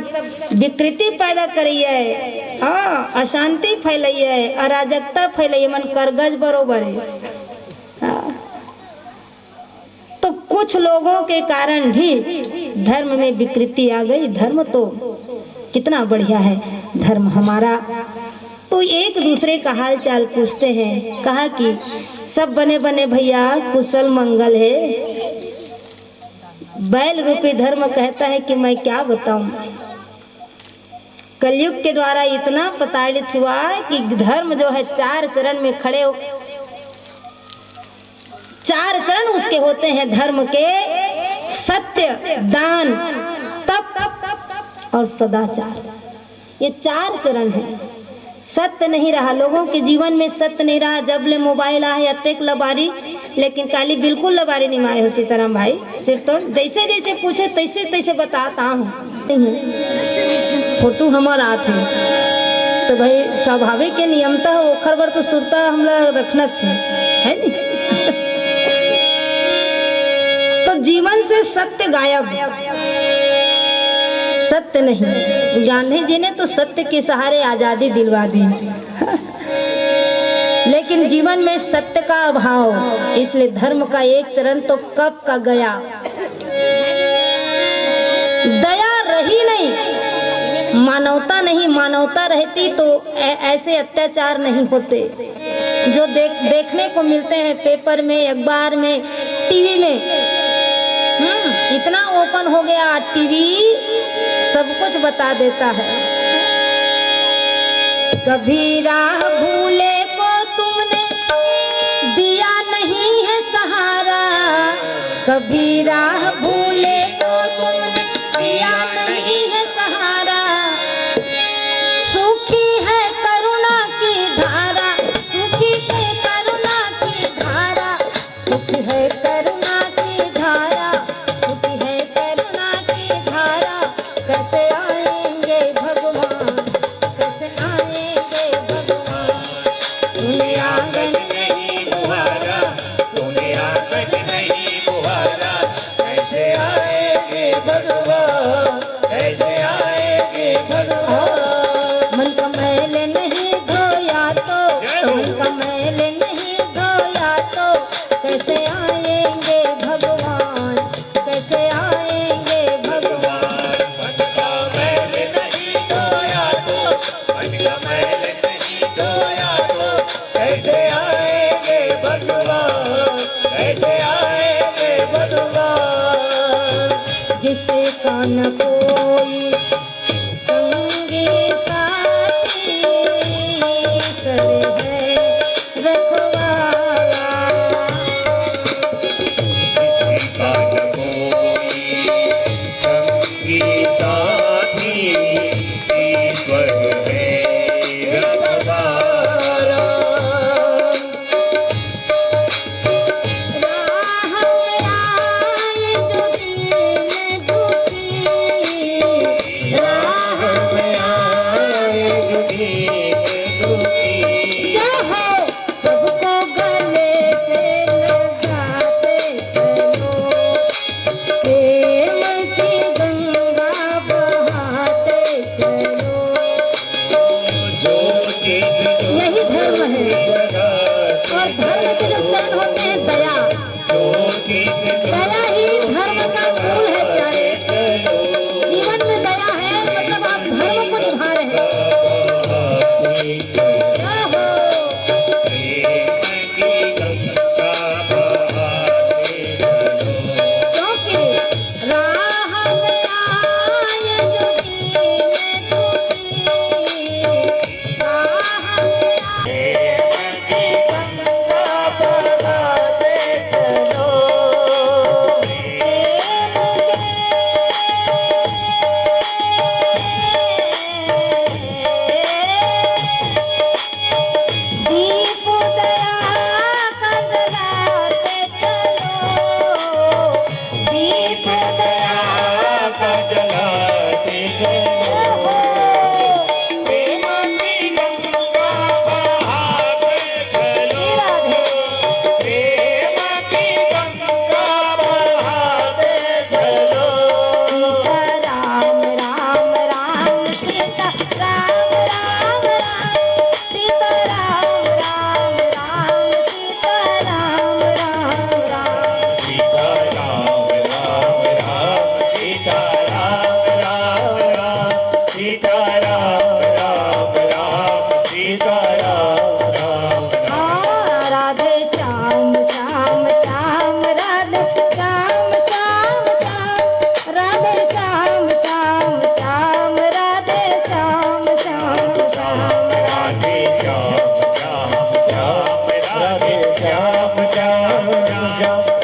विकृति पैदा करिए, हाँ अशांति फैलाइए, अराजकता फैलाइए, मन करगज बरोबर है। हाँ। तो कुछ लोगों के कारण भी धर्म में विकृति आ गई। धर्म तो कितना बढ़िया है धर्म हमारा। तो एक दूसरे का हाल चाल पूछते हैं, कहा कि सब बने बने भैया, कुशल मंगल है। बैल रूपी धर्म कहता है कि मैं क्या बताऊं, कलयुग के द्वारा इतना प्रताड़ित हुआ कि धर्म जो है चार चरण में खड़े हो, चार चरण उसके होते हैं धर्म के, सत्य, दान, तप और सदाचार। ये चार चरण हैं। सत्य नहीं रहा लोगों के जीवन में, सत्य नहीं रहा। जब ले मोबाइल आए अत्यक लबारी, लेकिन काली बिल्कुल लबारी नहीं मारे हो सीताराम भाई। सिर्फ तो जैसे जैसे पूछे तैसे तैसे बताता हूँ। फोटो हमारा आते हैं तो भाई स्वाभाविक के नियमता है, ओखर बर तो सुरता हमला रखना है नहीं। तो जीवन से सत्य गायब, सत्य नहीं। गांधी जी ने तो सत्य के सहारे आजादी दिलवा दी, लेकिन जीवन में सत्य का अभाव, इसलिए धर्म का एक चरण तो कब का गया। दया रही नहीं, मानवता नहीं। मानवता रहती तो ऐसे अत्याचार नहीं होते जो देखने को मिलते हैं पेपर में, अखबार में, टीवी में। इतना ओपन हो गया टीवी, सब कुछ बता देता है। कभी राह भूले को तुमने दिया नहीं है सहारा, कभी राह भूले को तुमने दिया नहीं है सहारा। सूखी है करुणा की धारा, सूखी है करुणा की धारा, सूखी है करुणा की धारा, सूखी है करुणा की धारा। कैसे आएंगे भगवान, कैसे आएंगे भगवान। तूने आंगन
नहीं बुहारा, तूने आंगन नहीं बुहारा, कैसे आएंगे भगवान, कैसे आएंगे भगवान।
मन का मैल नहीं धोया तो, मन का मैल नहीं धोया तो, कैसे आएंगे भगवान, कैसे आएंगे भगवान।
मन का मैल नहीं धोया तो, मन का मैल नहीं धोया तो, कैसे आएंगे भगवान, कैसे आएंगे भगवान।
जिसे का न कोई संगी साथी, करे है रखवाला।
किसी का न कोई संगी साथी, ईश्वर है रखवाला।
राह में आए जो दीन दुखी,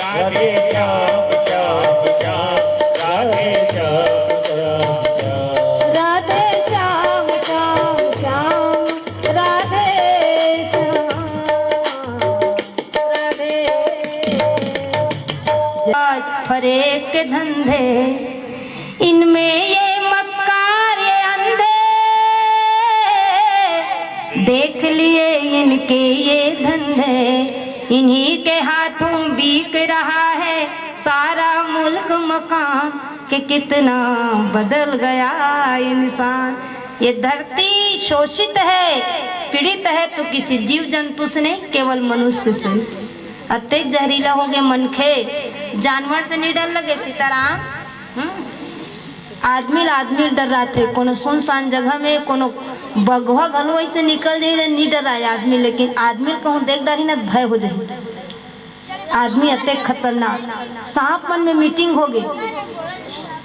राधे श्याम श्याम श्याम, राधे श्याम श्याम श्याम,
राधे श्याम श्याम श्याम, राधे श्याम राधे। आज फरेब के धंधे इनमें ये मक्कार ये अंधे, देख लिए इनके ये धंधे, इन्हीं के हाथों बिक रहा है सारा मुल्क मकान, कि कितना बदल गया इंसान। ये धरती शोषित है, पीड़ित है तो किसी जीव जंतु से नहीं, केवल मनुष्य से। अत्यधिक जहरीला हो गए मनखे, जानवर से नहीं डर लगे सीताराम। आदमी डर रहा थे, कोनो सुनसान जगह में कोनो बगवा घलो ऐसे निकल जाए नहीं डर रहा है आदमी, लेकिन आदमी कहूँ देख डरी ना भय हो जाए। आदमी अत्य खतरनाक। सांप मन में मीटिंग हो गई,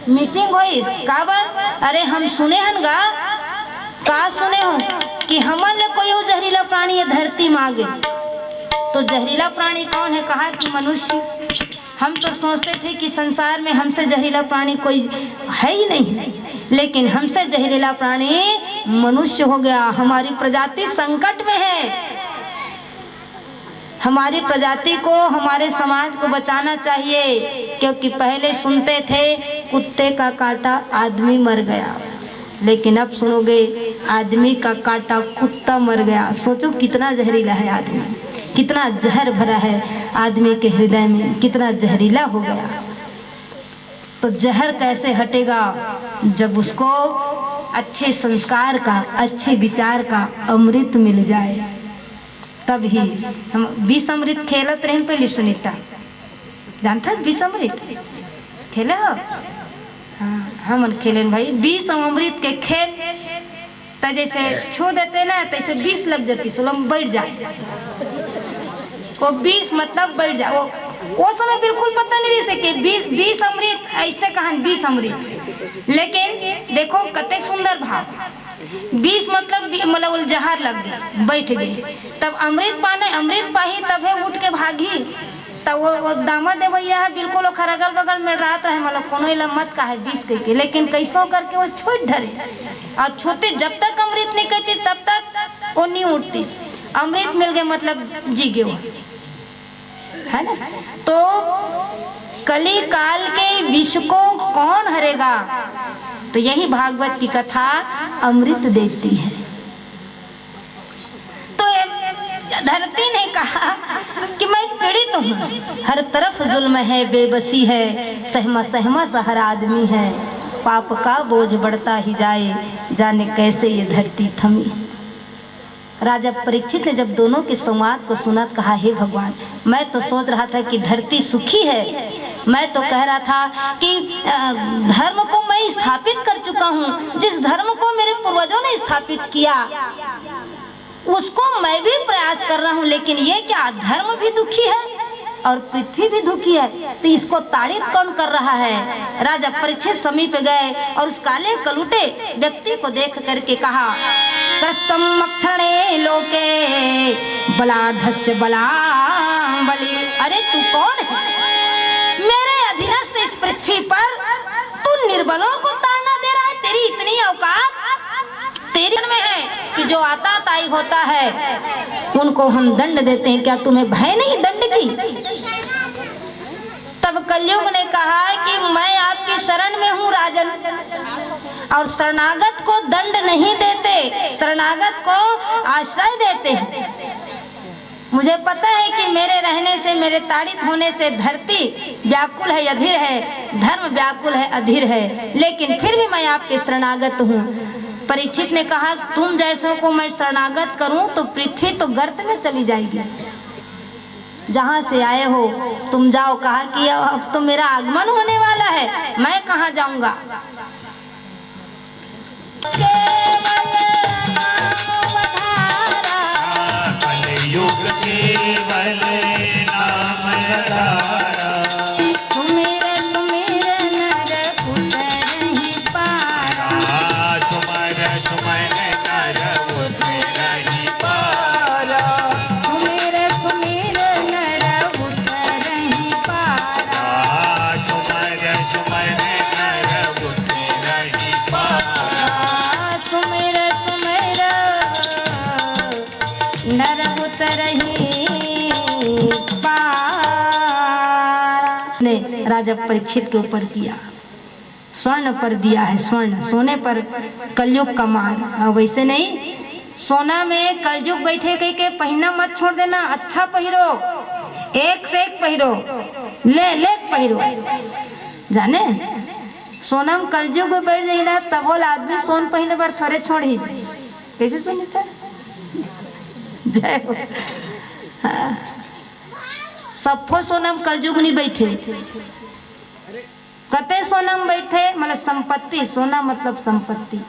मीटिंग हुई काबर? अरे हम सुने हन गा, का सुने हो कि हमन ले कोई जहरीला प्राणी है धरती मांगे। तो जहरीला प्राणी कौन है? कहा कि मनुष्य। हम तो सोचते थे कि संसार में हमसे जहरीला प्राणी कोई है ही नहीं, लेकिन हमसे जहरीला प्राणी मनुष्य हो गया। हमारी प्रजाति संकट में है। हमारी प्रजाति को, हमारे समाज को बचाना चाहिए, क्योंकि पहले सुनते थे कुत्ते का काटा आदमी मर गया, लेकिन अब सुनोगे आदमी का काटा कुत्ता मर गया। सोचो कितना जहरीला है आदमी, कितना जहर भरा है आदमी के हृदय में, कितना जहरीला हो गया। तो जहर कैसे हटेगा? जब उसको अच्छे संस्कार का, अच्छे विचार का अमृत मिल जाए, तब ही। हम विष अमृत खेलत रहे पहले, सुनीता जानता विष अमृत खेले हो? हाँ, हम खेले भाई विष अमृत के खेल। तो जैसे छू देते ना, तैसे 20 लग जाती, सोलम बैठ जाए। वो 20 मतलब बैठ जाए। वो समय बिल्कुल पता नहीं रही से कि 20 अमृत ऐसे कहां 20 अमृत, लेकिन देखो कते सुंदर भाव। 20 मतलब वो जहर लग गई, बैठ गई। तब अमृत पाने, अमृत पाही तब है उठ के भागी। तब वो दामा देवैया है बिल्कुल ओखर अगल बगल में रात रहे, मतलब कोनो इला मत का है 20 के, लेकिन कैसो करके वो छूट धरे। और छूते जब तक अमृत नहीं कहती तब तक वो नहीं उठती। अमृत मिल गए मतलब जी गए वो, है ना। तो कली काल के विष को कौन हरेगा? तो यही भागवत की कथा अमृत देती है। तो धरती ने कहा कि मैं पीड़ित हूँ, हर तरफ जुल्म है, बेबसी है, सहमा सहमा सा हर आदमी है, पाप का बोझ बढ़ता ही जाए, जाने कैसे ये धरती थमी। राजा परीक्षित ने जब दोनों के संवाद को सुना, कहा हे भगवान, मैं तो सोच रहा था कि धरती सुखी है, मैं तो कह रहा था कि धर्म को मैं स्थापित कर चुका हूँ, जिस धर्म को मेरे पूर्वजों ने स्थापित किया उसको मैं भी प्रयास कर रहा हूँ, लेकिन ये क्या धर्म भी दुखी है और पृथ्वी भी दुखी है, तो इसको ताड़ित कौन कर रहा है? राजा परीक्षित समीप गए और उस काले कलूटे व्यक्ति को देख करके कहा, कृतम क्षणे लोके बलाढस्य बलां बलि। अरे तू कौन है? मेरे अधीनस्थ इस पृथ्वी पर तू निर्बलों को ताड़ना दे रहा है? तेरी इतनी औकात तेरी में है कि जो आता ताई होता है उनको हम दंड देते हैं, क्या तुम्हें भय नहीं दंड की? तब कलयुग ने कहा कि मैं आपकी शरण में हूँ राजन, और शरणागत को दंड नहीं देते, शरणागत को आश्रय देते हैं। मुझे पता है कि मेरे रहने से, मेरे ताड़ित होने से धरती व्याकुल है, अधीर है, धर्म व्याकुल है, अधीर है, लेकिन फिर भी मैं आपके शरणागत हूँ। परीक्षित ने कहा, तुम जैसों को मैं शरणागत करूं तो पृथ्वी तो गर्त में चली जाएगी, जहां से आए हो तुम जाओ। कहा कि अब तो मेरा आगमन होने वाला है, मैं कहां जाऊंगा?
कलयुग केवल नाम आधारा,
ने राजा परीक्षित के ऊपर किया। स्वर्ण पर दिया है, स्वर्ण, सोने पर कलयुग का मार। वैसे नहीं, सोना में कलयुग बैठे कह के पहनना मत छोड़ देना, अच्छा पहिरो, एक से एक पहिरो, ले पहिरो। जाने सोना में कलयुग में बैठ जाइए तब बोल आदमी सोन पहने पर थोड़े छोड़ी कैसे सुनता। जय हो। हाँ। सबको सोना में कलयुग नहीं बैठे, कते सोना में बैठे मतलब संपत्ति। सोना मतलब संपत्ति,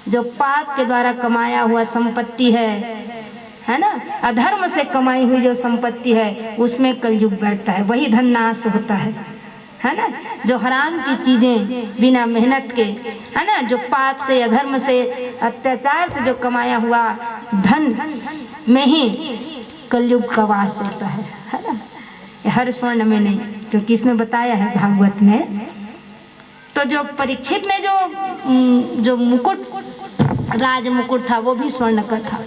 जो पाप के द्वारा कमाया हुआ संपत्ति है ना, अधर्म से कमाई हुई जो संपत्ति है उसमें कलयुग बैठता है, वही धन नाश होता है ना। जो हराम की चीजें बिना मेहनत के, है ना, जो पाप से अधर्म से अत्याचार से जो कमाया हुआ धन में ही कलयुग का वास होता है ना। हर स्वर्ण में नहीं, क्योंकि इसमें बताया है भागवत में। तो जो परीक्षित ने जो मुकुट, राज मुकुट था, वो भी स्वर्ण का था।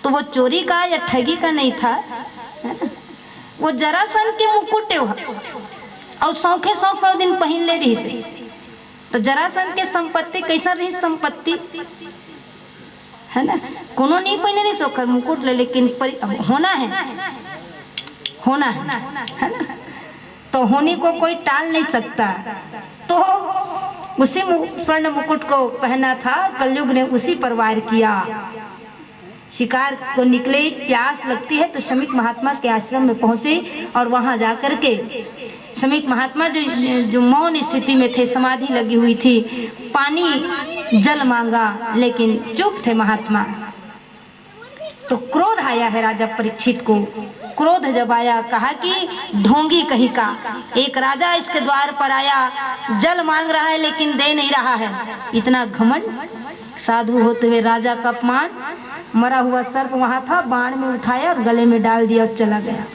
तो वो चोरी का या ठगी का नहीं था, है ना? वो जरासन के मुकुट और सौखे सौख दिन पहन ले रही से। तो जरासन के संपत्ति कैसा रही संपत्ति, है ना, कोनो नहीं पहने नहीं सौखर मुकुट ले, लेकिन होना है ना। तो होने को कोई टाल नहीं सकता। तो उसी स्वर्ण मुकुट को पहना था, कलयुग ने उसी पर वार किया। शिकार को निकले, प्यास लगती है तो शमीक महात्मा के आश्रम में पहुंचे और वहां जाकर के शमीक महात्मा जो मौन स्थिति में थे, समाधि लगी हुई थी, पानी जल मांगा लेकिन चुप थे महात्मा। तो क्रोध आया है राजा परीक्षित को। क्रोध जब आया, कहा कि ढोंगी कहीं का, एक राजा इसके द्वार पर आया, जल मांग रहा है लेकिन दे नहीं रहा है। इतना घमंड, साधु होते हुए राजा का अपमान। मरा हुआ सर्प वहां था, बाण में उठाया और गले में डाल दिया और चला गया।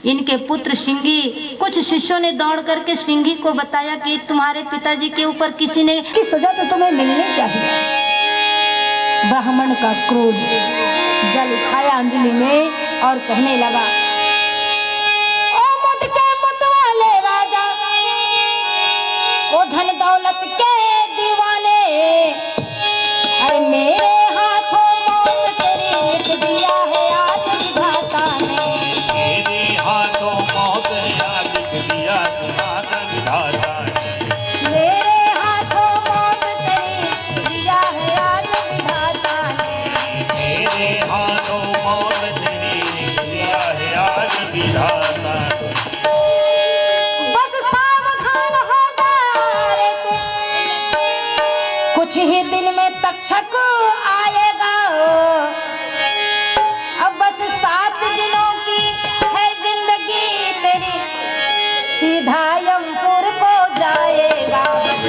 इनके पुत्र श्रृंगी, कुछ शिष्यों ने दौड़ करके श्रृंगी को बताया कि तुम्हारे पिताजी के ऊपर किसी ने की सजा तो तुम्हें मिलनी चाहिए। ब्राह्मण का क्रोध, जल उठाया अंजलि में और कहने लगा, ओ मत के मत वाले राजा, ओ धन दौलत के दीवाने, अरे मेरे हाथों मौत तेरी लिख दिया है आज विधाता ने।
मेरे हाथों मौत आज लिख दिया आज विधाता ने।
मेरे हाथों मौत तेरी लिख दिया है आज विधाता ने।
मेरे हाथों मौत तेरी लिख दिया है आज विधाता ने।
बस सावधान हो जा रे तू, कुछ ही दिन में तक्षक आएगा। अब बस 7 दिनों की है जिंदगी तेरी, सीधा यमपुर को जाएगा। बस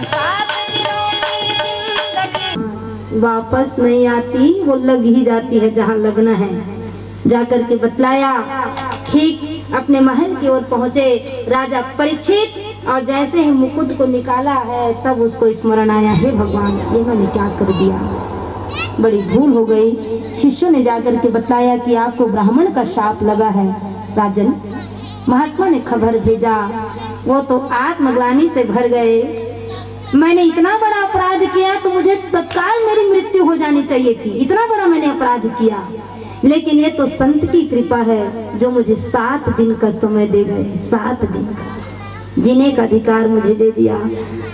7 दिनों की जिंदगी वापस नहीं आती, वो लग ही जाती है जहाँ लगना है। जाकर के बतलाया, ठीक अपने महल की ओर पहुंचे राजा परीक्षित, और जैसे ही मुकुट को निकाला है तब उसको स्मरण आया, हे भगवान ये मैंने क्या कर दिया, बड़ी भूल हो गई। शिष्यों ने जाकर के बताया कि आपको ब्राह्मण का शाप लगा है। राजन, महात्मा ने खबर भेजा, वो तो आत्मग्लानि से भर गए। मैंने इतना बड़ा अपराध किया तो मुझे तत्काल मेरी मृत्यु हो जानी चाहिए थी, इतना बड़ा मैंने अपराध किया, लेकिन ये तो संत की कृपा है जो मुझे 7 दिन का समय दे गए। 7 दिन का जीने का अधिकार मुझे दे दिया।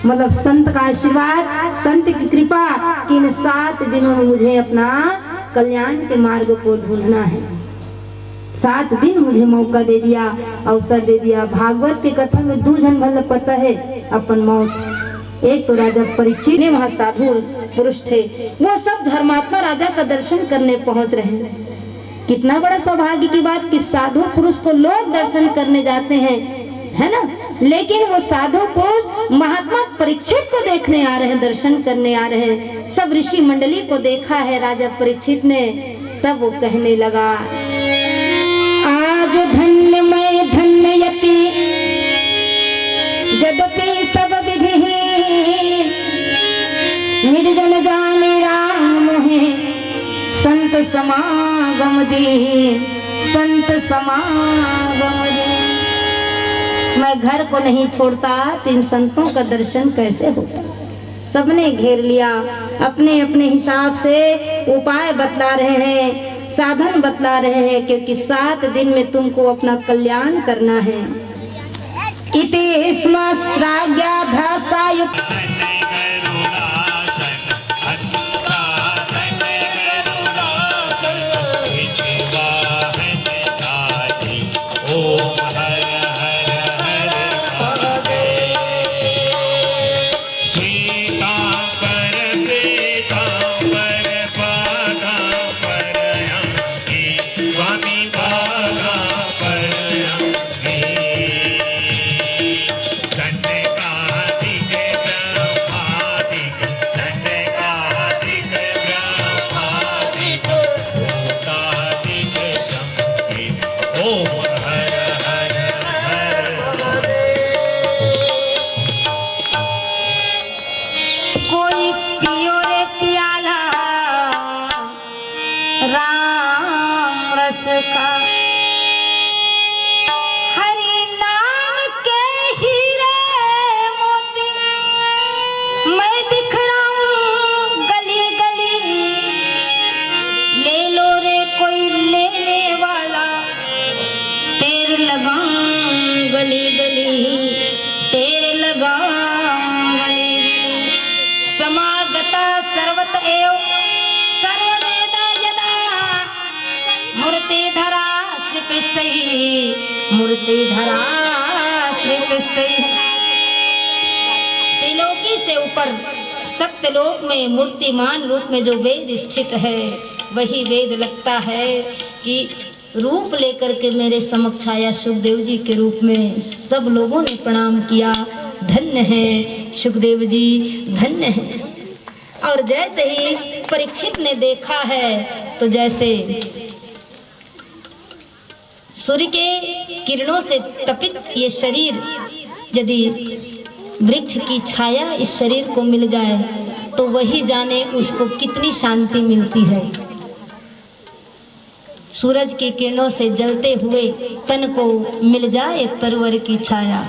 मतलब संत का आशीर्वाद, संत की कृपा कि इन 7 दिनों में मुझे अपना कल्याण के मार्ग को ढूंढना है। 7 दिन मुझे मौका दे दिया, अवसर दे दिया। भागवत के कथन में 2 जन भल पता है अपन मौत। एक तो राजा परीक्षित ने, वहाँ साधु पुरुष थे, वो सब धर्मात्मा राजा का दर्शन करने पहुंच रहे हैं। कितना बड़ा सौभाग्य की बात कि साधु पुरुष को लोग दर्शन करने जाते हैं, है ना, लेकिन वो साधु पुरुष महात्मा परीक्षित को देखने आ रहे हैं, दर्शन करने आ रहे हैं। सब ऋषि मंडली को देखा है राजा परीक्षित ने। तब वो कहने लगा, आज धन्य मैं धन्ययति यद्यपि सब विधिहीन, निर्जन जाने राम मोहे संत समागम दीन, संत समागम दीन। मैं घर को नहीं छोड़ता तो इन संतों का दर्शन कैसे होता। सबने घेर लिया, अपने अपने हिसाब से उपाय बतला रहे हैं, साधन बतला रहे हैं, क्योंकि 7 दिन में तुमको अपना कल्याण करना है। इति स्म श्राव्याभ्यासायुक्त मूर्तिधरा त्रिलोकी से ऊपर सत्यलोक में मूर्तिमान रूप में जो वेद स्थित है, वही वेद लगता है कि रूप लेकर के मेरे समक्ष आया सुखदेव जी के रूप में। सब लोगों ने प्रणाम किया, धन्य है सुखदेव जी, धन्य है। और जैसे ही परीक्षित ने देखा है तो जैसे सूर्य के किरणों से तपित ये शरीर, यदि वृक्ष की छाया इस शरीर को मिल जाए तो वही जाने उसको कितनी शांति मिलती है। सूरज की किरणों से जलते हुए तन को मिल जाए एक तरवर की छाया,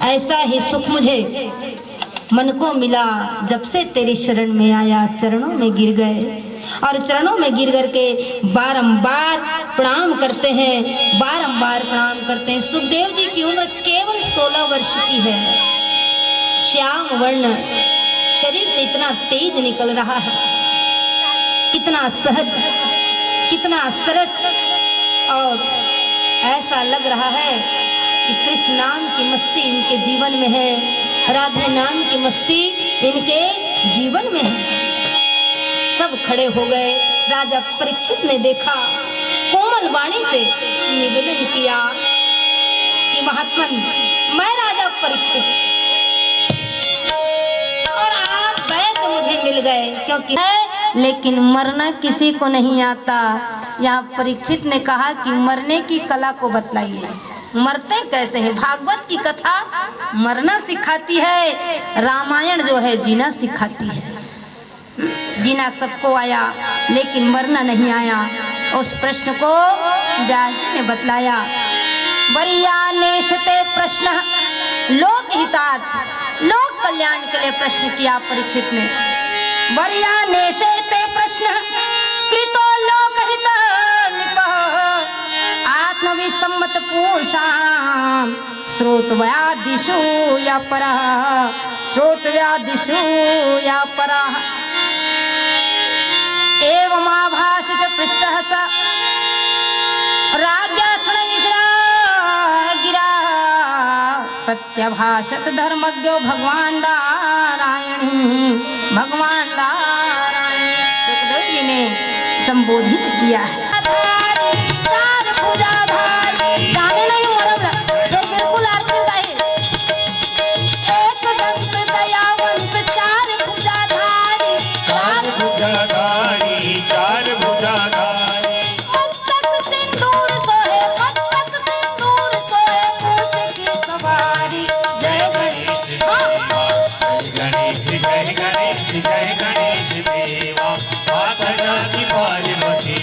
ऐसा ही सुख मुझे मन को मिला जब से तेरी शरण में आया। चरणों में गिर गए और चरणों में गिर करके बारंबार प्रणाम करते हैं, बारंबार प्रणाम करते हैं। सुखदेव जी की उम्र केवल 16 वर्ष की है। श्याम वर्ण शरीर से इतना तेज निकल रहा है, कितना सहज, कितना सरस, और ऐसा लग रहा है कि कृष्ण नाम की मस्ती इनके जीवन में है, राधे नाम की मस्ती इनके जीवन में है। सब खड़े हो गए। राजा परीक्षित ने देखा, कोमल वाणी से निवेदन किया कि महात्मन, मैं राजा परीक्षित और आप वैद्य मुझे मिल गए, क्योंकि लेकिन मरना किसी को नहीं आता। यहाँ परीक्षित ने कहा कि मरने की कला को बतलाइए, मरते कैसे हैं। भागवत की कथा मरना सिखाती है, रामायण जो है जीना सिखाती है। जीना सबको आया लेकिन मरना नहीं आया। उस प्रश्न को व्यास जी ने बतलाया। वरियानेशते प्रश्न लोक हितार्थ, लोक कल्याण के लिए प्रश्न किया परीक्षित ने। वरियानेशते प्रश्न कृतो लोक हित आत्मविसम्मत पूषाम श्रोतव्यादिषु या परः, श्रोतव्यादिषु या परः। एवमाभाषित पृष्ठः स राज्ञा शनैः गिरा प्रत्यभाषत धर्मज्ञो भगवान नारायण, भगवान नारायण। सुखदेव जी ने संबोधित किया है।
जय गणेश देवा, माता जाति पार्वती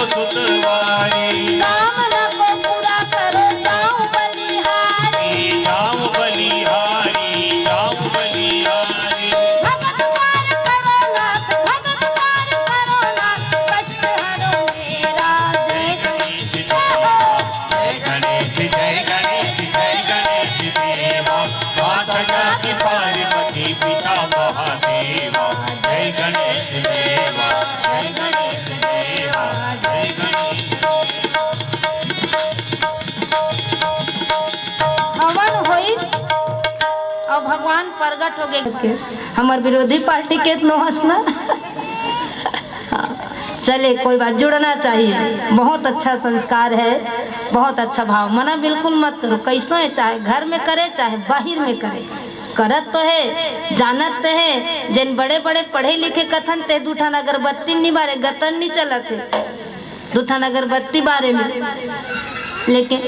सुतवारी,
कामना को पूरा करो जाऊं बलिहारी।
जाऊं बलिहारी, जाऊं बलिहारी।
भगत द्वार करो नाथ, भगत द्वार करो नाथ, कष्ट हरो मेरा।
जय गणेश देवा, जय गणेश, जय गणेश, जय गणेश देवा। माता जाकी पार्वती पिता महादेवा। जय गणेश देवा, जय गणेश देवा, जय गणेश।
हवन होई और भगवान प्रगट हो गए। हमार विरोधी पार्टी के इतना हंसना। चले कोई बात, जुड़ना चाहिए। बहुत अच्छा संस्कार है, बहुत अच्छा भाव। मना बिल्कुल मत करो, कैसो है, चाहे घर में करे चाहे बाहर में करे। करत तो है, जानत तो है। जिन बड़े बड़े पढ़े लिखे कथन ते दूठान अगरबत्ती नहीं बारे, गतन नहीं चलत है दूठान अगरबत्ती बारे में। लेकिन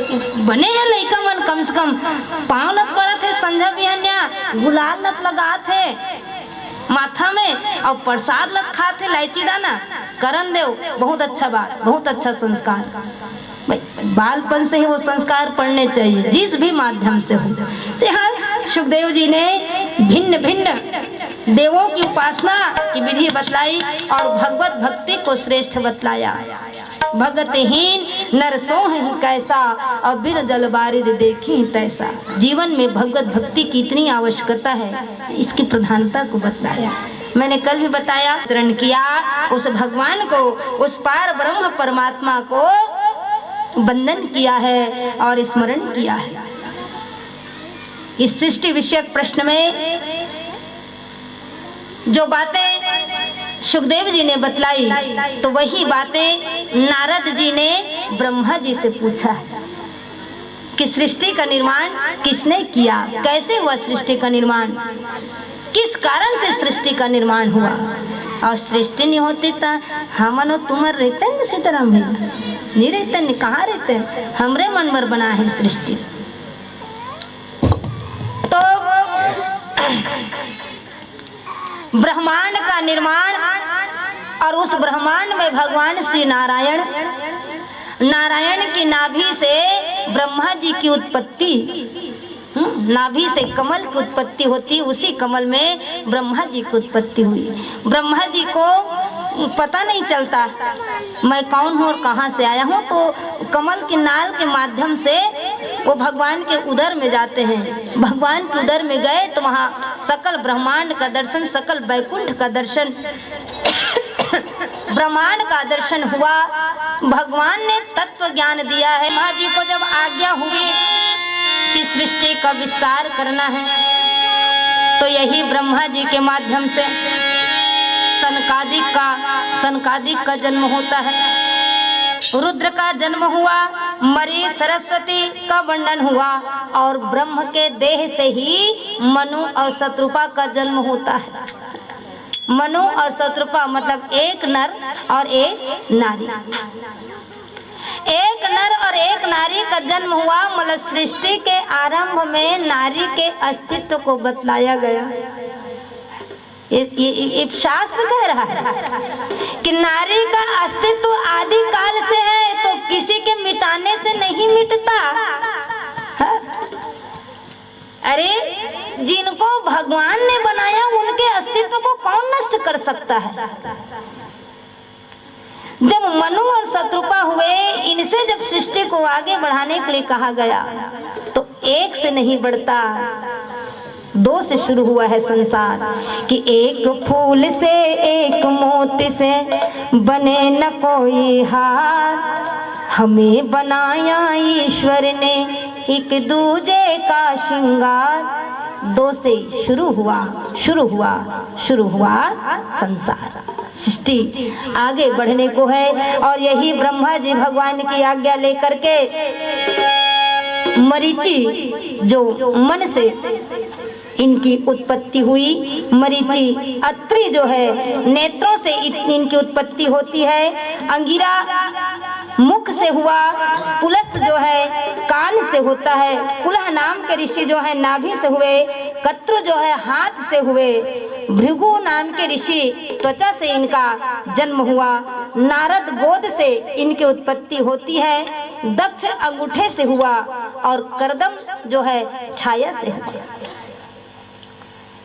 बने हैं लइका मन कम से कम पाँव नत परत है, संझा बिहनिया गुलाल नत लगात है माथा में, और प्रसाद लत खात है इलायची दाना। करन देव बहुत अच्छा बात, बहुत अच्छा संस्कार। बालपन से ही वो संस्कार पढ़ने चाहिए, जिस भी माध्यम से हो। तो यहाँ सुखदेव जी ने भिन्न भिन्न देवों की उपासना की विधि बतलाई और भगवत भक्ति को श्रेष्ठ बतलाया। भगतहीन नर सोह कैसा, और बिन जल बारिद देखी तैसा। जीवन में भगवत भक्ति की इतनी आवश्यकता है, इसकी प्रधानता को बतलाया। मैंने कल भी बताया, चरण किया उस भगवान को, उस पार ब्रह्म परमात्मा को वंदन किया है और स्मरण किया है। इस सृष्टि विषयक प्रश्न में जो बातें सुखदेव जी ने बतलाई, तो वही बातें नारद जी ने ब्रह्मा जी से पूछा है कि सृष्टि का निर्माण किसने किया, कैसे हुआ सृष्टि का निर्माण, किस कारण से सृष्टि का निर्माण हुआ। और सृष्टि नहीं होती तो हम तुम्हारे रहते हैं सीताराम भैया, नहीं रहते, नहीं कहाँ रहते हैं, हमरे मन पर बना है सृष्टि। तो ब्रह्मांड का निर्माण, और उस ब्रह्मांड में भगवान श्री नारायण, नारायण की नाभि से ब्रह्मा जी की उत्पत्ति, नाभि से कमल की उत्पत्ति होती, उसी कमल में ब्रह्मा जी की उत्पत्ति हुई। ब्रह्मा जी को पता नहीं चलता मैं कौन हूँ और कहाँ से आया हूँ, तो कमल की नाल के माध्यम से वो भगवान के उदर में जाते हैं। भगवान के उदर में गए तो वहाँ सकल ब्रह्मांड का दर्शन, सकल वैकुंठ का दर्शन, ब्रह्मांड का दर्शन हुआ। भगवान ने तत्व ज्ञान दिया है। ब्रह्मा जी को जब आज्ञा हुई कि सृष्टि का विस्तार करना है, तो यही ब्रह्मा जी के माध्यम से सनकादिक का जन्म होता है, रुद्र का जन्म हुआ, मरी सरस्वती का वर्णन हुआ, और ब्रह्म के देह से ही मनु और शत्रुपा का जन्म होता है। मनु और शत्रुपा मतलब एक नर और एक नारी। एक नर और एक नारी का जन्म हुआ, मतलब सृष्टि के आरंभ में नारी के अस्तित्व को बतलाया गया। ये शास्त्र कह रहा है कि नारी का अस्तित्व आदि काल से है, तो किसी के मिटाने से नहीं मिटता। अरे जिनको भगवान ने बनाया उनके अस्तित्व को कौन नष्ट कर सकता है। जब मनु और शत्रुपा हुए, इनसे जब सृष्टि को आगे बढ़ाने के लिए कहा गया, तो एक से नहीं बढ़ता, दो से शुरू हुआ है संसार। कि एक फूल से एक मोती से बने न कोई हार, हमें बनाया ईश्वर ने एक दूजे का श्रृंगार। दो से शुरू हुआ संसार। सृष्टि आगे बढ़ने को है, और यही ब्रह्मा जी भगवान की आज्ञा लेकर के मरीचि जो मन से इनकी उत्पत्ति हुई, मरीचि अत्रि जो है नेत्रों से इनकी उत्पत्ति होती है, अंगिरा मुख से हुआ, पुलस्त जो है कान से होता है, पुलह नाम के ऋषि जो है नाभि से हुए, कत्रु जो है हाथ से हुए, भृगु नाम के ऋषि त्वचा से इनका जन्म हुआ। नारद गोद से इनकी उत्पत्ति होती है। दक्ष अंगूठे से हुआ और करदम जो है छाया से हुआ।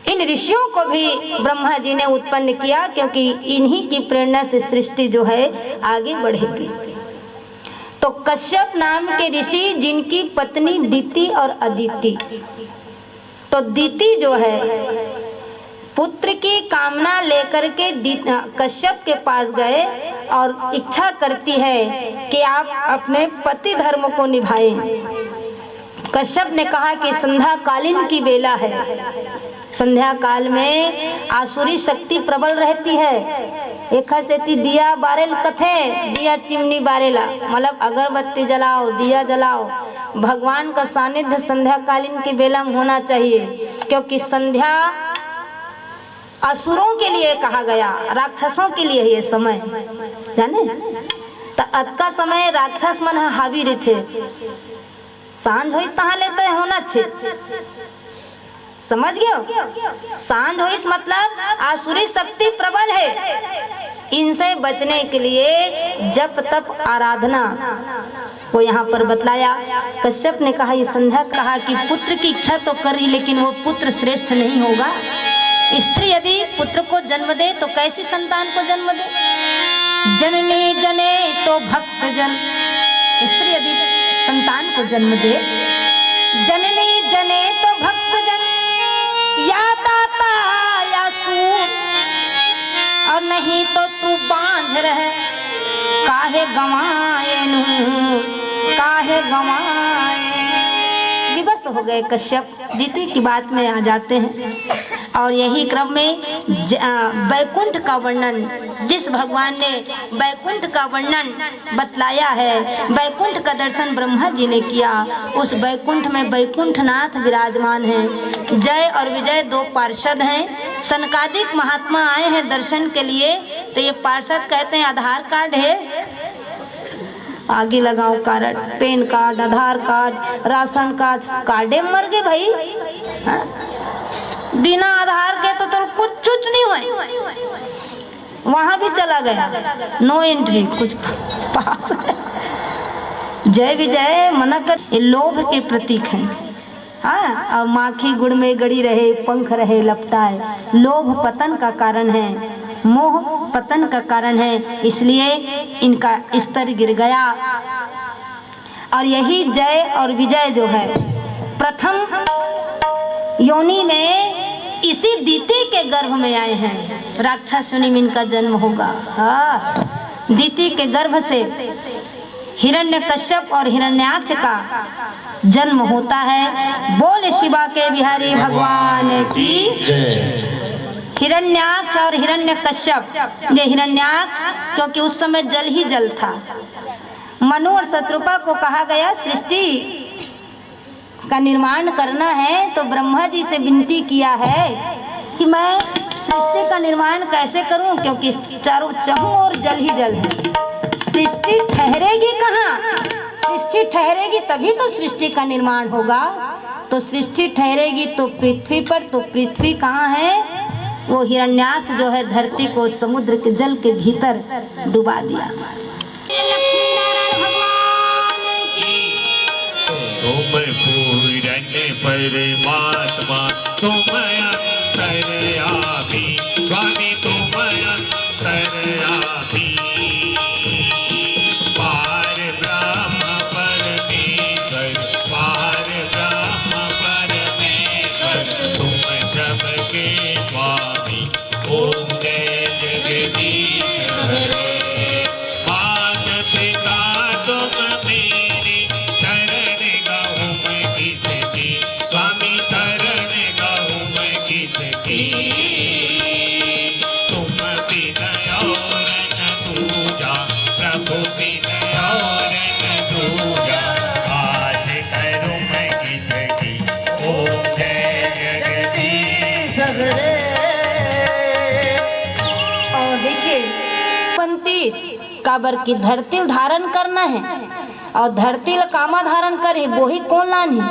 इन ऋषियों को भी ब्रह्मा जी ने उत्पन्न किया, क्योंकि इन्हीं की प्रेरणा से सृष्टि जो है आगे बढ़ेगी। तो कश्यप नाम के ऋषि, जिनकी पत्नी दीति और अदिति। तो दीति जो है पुत्र की कामना लेकर के कश्यप के पास गए और इच्छा करती है कि आप अपने पति धर्म को निभाएं। कश्यप ने कहा कि संध्या कालीन की बेला है, संध्या काल में आसुरी शक्ति प्रबल रहती है। एक से दिया बारेल कथे, दिया चिमनी बारेला, मतलब अगरबत्ती जलाओ, दिया जलाओ। भगवान का सानिध्य संध्या कालीन की बेला में होना चाहिए, क्योंकि संध्या असुरों के लिए कहा गया, राक्षसों के लिए ये समय जाने। तो अत का समय राक्षस मन हावी थे, सांझ हो तहा लेते होना छे, समझ गए? सांझ हो मतलब आसुरी शक्ति प्रबल है। इनसे बचने के लिए जप तप आराधना को यहाँ पर बतलाया। कश्यप ने कहा, ये संध्या कहा कि पुत्र की इच्छा तो करी, लेकिन वो पुत्र श्रेष्ठ नहीं होगा। स्त्री यदि पुत्र को जन्म दे तो कैसी संतान को जन्म दे? जननी जने तो भक्त जन। स्त्री यदि संतान को जन्म दे, जननी जने तो भक्त जन, या दाता या सूर, और नहीं तो तू बांझ रहे, काहे गवाए नू, काहे गवाए। विवश हो गए कश्यप, दीति की बात में आ जाते हैं। और यही क्रम में बैकुंठ का वर्णन, जिस भगवान ने बैकुंठ का वर्णन बतलाया है, बैकुंठ का दर्शन ब्रह्मा जी ने किया। उस बैकुंठ में बैकुंठनाथ विराजमान हैं। जय और विजय दो पार्षद हैं। सनकादिक महात्मा आए हैं दर्शन के लिए, तो ये पार्षद कहते हैं आधार कार्ड है, आगे लगाओ कार्ड, पेन कार्ड, आधार कार्ड, राशन कार्ड, कार्डे मर गए भाई। हा? बिना आधार के तो कुछ नहीं हुआ, वहां भी चला गया, नो एंट्री, कुछ पास। जय विजय मना कर, ये लोभ के प्रतीक हैं। हाँ, और माखी गुड़ में गड़ी रहे, पंख रहे लपटाए। लोभ पतन का कारण है, मोह पतन का कारण है, इसलिए इनका स्तर गिर गया। और यही जय और विजय जो है प्रथम योनि में इसी दीति के गर्भ में आए हैं। राक्षस योनि में इनका जन्म होगा। हाँ, दीति के गर्भ से हिरण्यकश्यप और हिरण्याक्ष का जन्म होता है। बोल शिवा के बिहारी भगवान की जय। हिरण्याक्ष और हिरण्यकश्यप, ये हिरण्याक्ष क्योंकि उस समय जल ही जल था। मनु और शत्रुपा को कहा गया सृष्टि का निर्माण करना है, तो ब्रह्मा जी से विनती किया है कि मैं सृष्टि का निर्माण कैसे करूं, क्योंकि चारों चहुं और जल ही जल है। सृष्टि ठहरेगी कहाँ? सृष्टि ठहरेगी तभी तो सृष्टि का निर्माण होगा। तो सृष्टि ठहरेगी तो पृथ्वी पर, तो पृथ्वी कहाँ है? वो हिरण्याक्ष जो है धरती को समुद्र के जल के भीतर डुबा दिया।
तुम पूरन परमात्मा, तुम अंतर्यामी, स्वामी तुम अंतर्यामी। पार ब्रह्म परमेश्वर, पार ब्रह्म परमेश्वर, तुम सबके स्वामी। ओम जय जगदीश हरे। मात पिता तुम मेरे, शरण गाऊं मैं किसकी, स्वामी शरण गाऊं मैं किसकी। तुम बिन और न दूजा, प्रभु बिन और न दूजा, आज करूं मैं किसकी। ओम जय जगदीश हरे।
और देखिए 25 काबर की धरती धारण करना है, और धरती कामा धारण करे वो ही कौन लानी।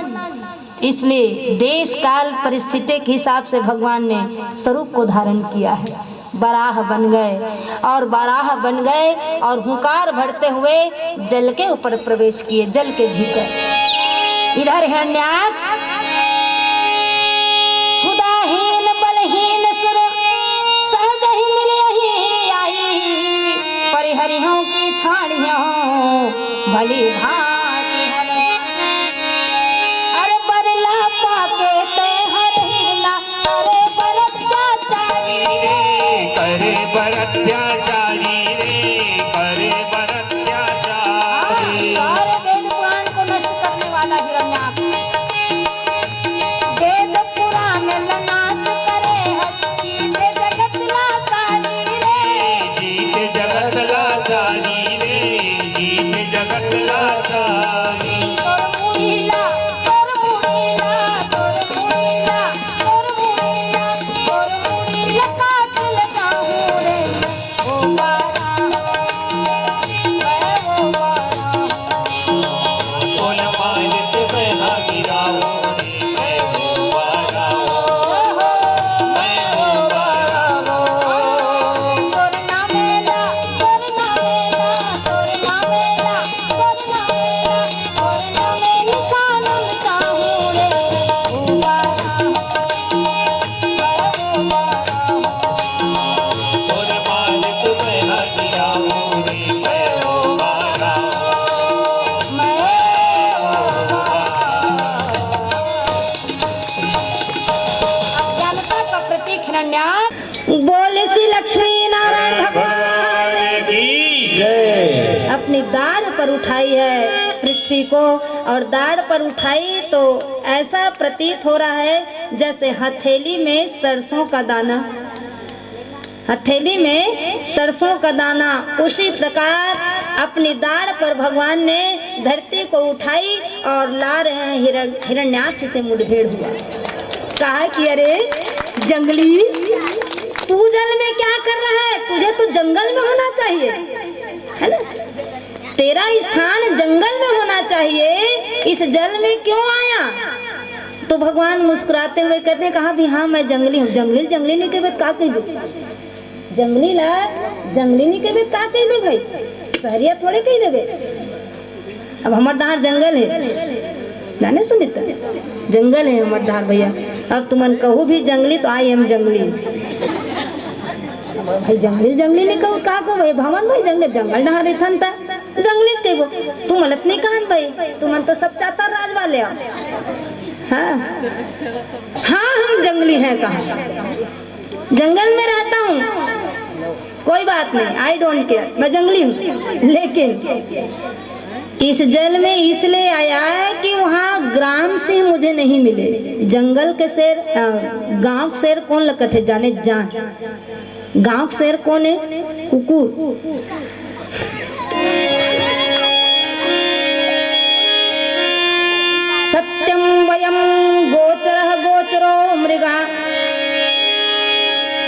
इसलिए देश काल परिस्थिति के हिसाब से भगवान ने स्वरूप को धारण किया है। बराह बन गए और बराह बन गए और हुंकार भरते हुए जल के ऊपर प्रवेश किए, जल के भीतर। इधर हिरण्याक्ष क्षुधाहीन बलहीन सुर सहज ही मिलहि आई, परिहरियों की छाड़ियों भली भांति अरे बदला पाके ते हरहिना अरे बरत्याचारी रे,
करे बरत्याचारी रे, करे बरत्याचारी।
सारे वेद पुराण को नष्ट करने वाला हिरण्याक्ष, वेद पुराण लनाश करे जीते जगत लाचारी रे,
जीते जगत लाचारी रे, जीते जगत लाचारी।
तोर मुड़ीला तोर मुड़ीला तोर मुड़ीला तोर मुड़ीला तोर मुड़ीला काटल जाऊं रे ओ बारा मैं वो बारा
बोल मालिक मैं गिराओ रे, मैं वो बारा मैं वो बारा।
तोर नामेला तोर नामेला तोर नामेला तोर नामेला तोर नामेला कानम चाहूं रे ओ बारा मैं वो बारा।
बोल मालिक मैं गिराओ रे, मैं वो बारा
अज्ञानता का प्रतीक हिरण्याक्ष बोले श्री लक्ष्मी नारायण भगवान
की जय।
अपनी दाढ़ पर उठाई है पृथ्वी को, और दाढ़ पर उठाई तो ऐसा प्रतीत हो रहा है जैसे हथेली में सरसों का दाना, हथेली में सरसों का दाना। उसी प्रकार अपनी दाढ़ पर भगवान ने धरती को उठाई और ला रहे हैं। हिरण्याक्ष से मुठभेड़ हुआ। कहा कि अरे जंगली, तू जल में क्या कर रहा है? तुझे तो जंगल में होना चाहिए, है ना? तेरा स्थान जंगल में होना चाहिए, इस जल में क्यों आया? तो भगवान मुस्कुराते हुए कहते हैं, कहा भी हाँ मैं जंगली हूँ। जंगली जंगली नहीं के का कही, जंगली ला जंगली नहीं के का कही भाई, सहरिया थोड़े कही देवे। अब हमार दार जंगल है, जाने सुनित जंगल है हमार दार भैया। अब तुमन कहू भी जंगली तो आई एम जंगली भाई, जंगली जंगली नहीं कहू का को भाई भवन भाई जंगल जंगल डहार रहन ता जंगली कहबो। तुम अलत नहीं कहन भाई, तुमन तो सब चाहता राज वाले। हाँ हाँ हम जंगली हैं, कहा जंगल में रहता हूँ, कोई बात नहीं, आई डोंट केयर, मैं जंगली हूँ। लेकिन इस जल में इसलिए आया है कि वहाँ ग्राम सिंह मुझे नहीं मिले। जंगल के शेर, गांव के शेर कौन लगते थे जाने जान, गांव के शेर कौन है? कुकुर। सत्यम वयम गोचरः गोचरो मृगा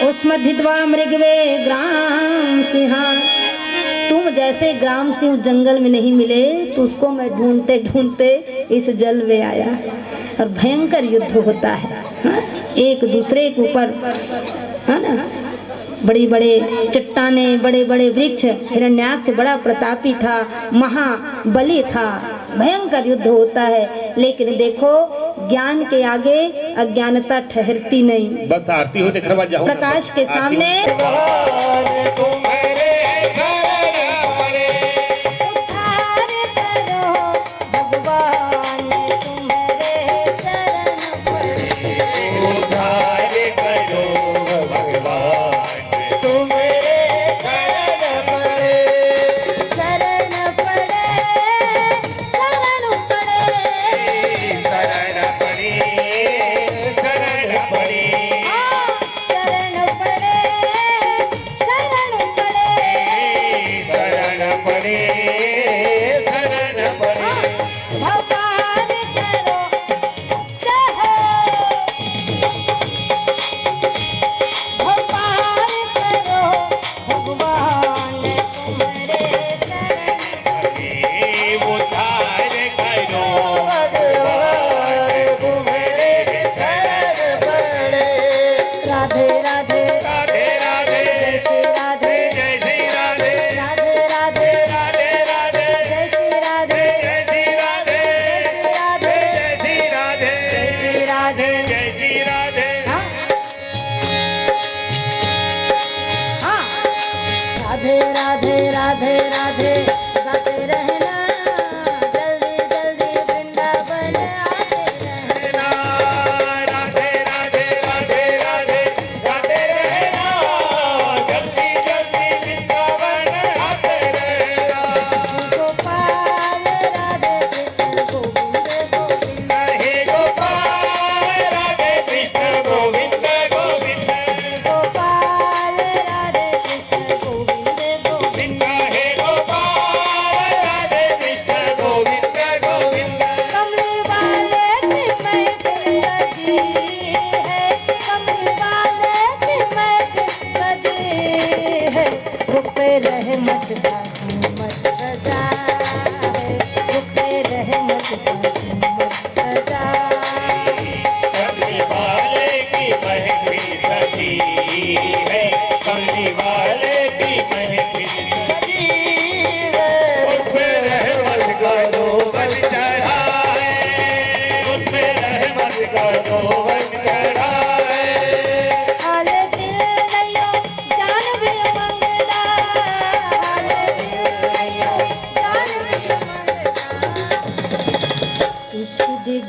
उस्मद्धित्वा मृगवे ग्राम सिंहा। तुम जैसे ग्राम सिंह जंगल में नहीं मिले तो उसको मैं ढूंढते ढूंढते इस जल में आया, और भयंकर युद्ध होता है। हाँ? एक दूसरे के ऊपर, है ना, बड़ी बड़े चट्टाने, बड़े बड़े वृक्ष। हिरण्याक्ष बड़ा प्रतापी था, महाबली था, भयंकर युद्ध होता है। लेकिन देखो ज्ञान के आगे अज्ञानता ठहरती नहीं।
बस आरती हो देख रहा जाओ
प्रकाश के सामने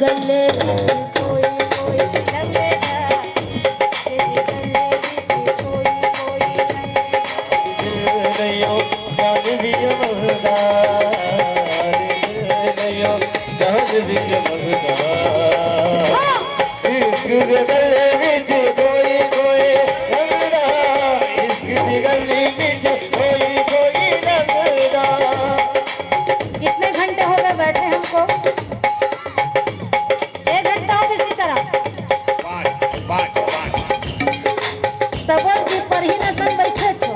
गले कोई कोई लगेगा, तेरी गले कोई कोई
नयो जान भी महंगा, नयो जान भी महंगा, इश्क दे गले विच कोई कोई लगदा, इश्क दी गली विच कोई कोई लगदा।
कितने घंटे हो गए बैठे हमको? 1 घंटा हो किसी तरह।
पाँच
सबों जी पर ही न सब बैठे छो,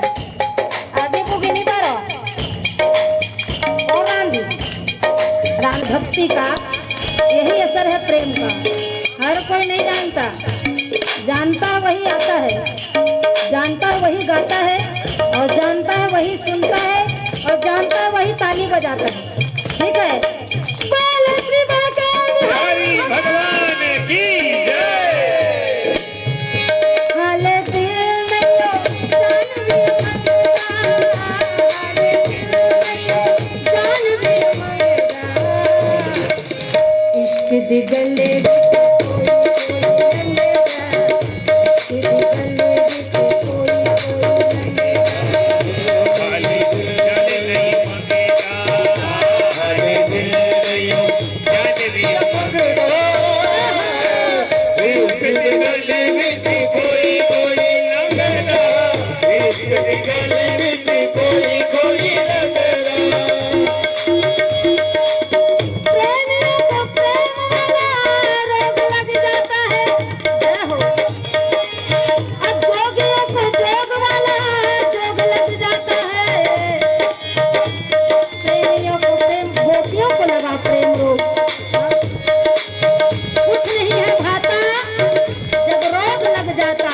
आगे को भी नहीं पारो। और राम भक्ति का यही असर है, प्रेम का। हर कोई नहीं जानता, जानता वही आता है, जानता वही गाता है, और जानता है वही सुनता है, और जानता है वही ताली बजाता है। ठीक है, बोलो श्री
हरि भगवान की जय।
हाले दिल में जान भी जान भी इश्क दी गले
खाली जल नहीं मंगेगा, खाली दिल नहीं जान भी मंगेगा, इश्क दी गली विच कोई कोई लगदा, इश्क दी गली विच कोई कोई लगदा।
प्रेमियों को प्रेम वाला रोग लग जाता है, जय हो। अब जोगियों को जोग वाला जोग लग जाता है, प्रेमियों को प्रेम, गोपियों को लगा प्रेम रोग। कुछ नहीं है भाता जब रोग लग जाता,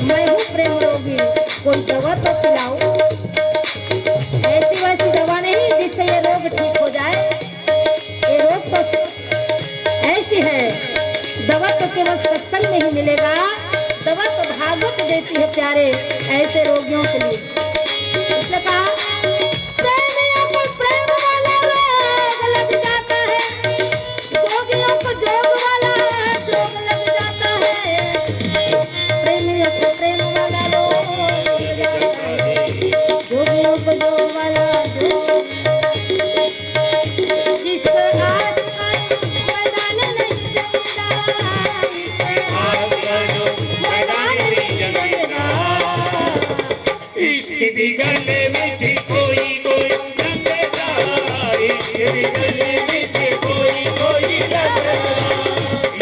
मैं हूँ प्रेम रोगी, कोई दवा तो पिलाओ। ऐसी वैसी दवा नहीं जिससे ये रोग ठीक हो जाए, ये रोग तो ऐसी है, दवा तो केवल सत्संग में ही मिलेगा, दवा तो भागवत देती है प्यारे ऐसे रोगियों के लिए। इसलिए कहा प्रेमियों को प्रेम वाला रोग लग जाता है, जोगियों को जोग वाला जोग लग जाता है, प्रेमियों को प्रेम वाला रोग लग जाता है, जोगियों को जोग वाला जोग। जिसको आज मैदान नहीं जमदा, मैदान नहीं जमदा,
इश्क दी गले विच कोई कोई लगदा, इश्क दी गले विच कोई कोई लगदा,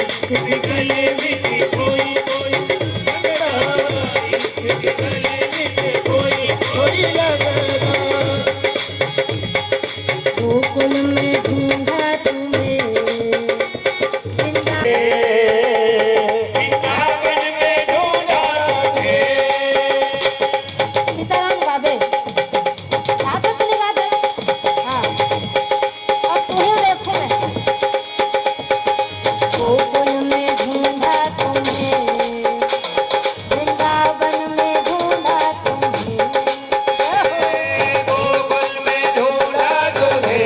इश्क दी गले विच कोई कोई लगदा, इश्क दी गले विच कोई कोई लगदा।
गोकुल में ढूंढा तुम्हें,
वृंदावन में ढूंढा है,
सीताराम बाबे गाते चले गाते। हाँ, अब तुम्हें देखो मैं, गोकुल में ढूंढा तुम्हें, वृंदावन में ढूंढा तुम्हें,
गोकुल में ढूंढा तुझे,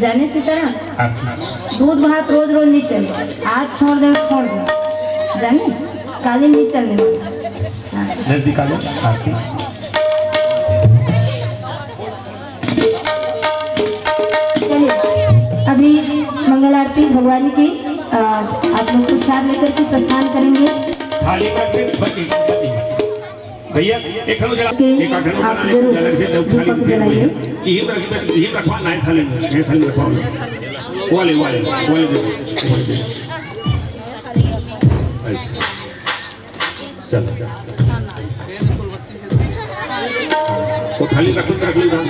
जाने से तरह दूध भात रोज रोज नहीं चले, आज छोड़ दे जाने काली नहीं चलने
नजदीक आ जाओ आरती।
चलिए अभी मंगल आरती भगवान की आप लोग प्रसाद लेकर के प्रस्थान करेंगे।
थाली करके बत्ती भैया एक खलो जला एक आखिर में
आप
बनाने
जरूर
जला के
दीपक जलाइए।
ये रखवा नहीं थाली में ये थाली रखवा वाले दे चल वो थाली रख ली दान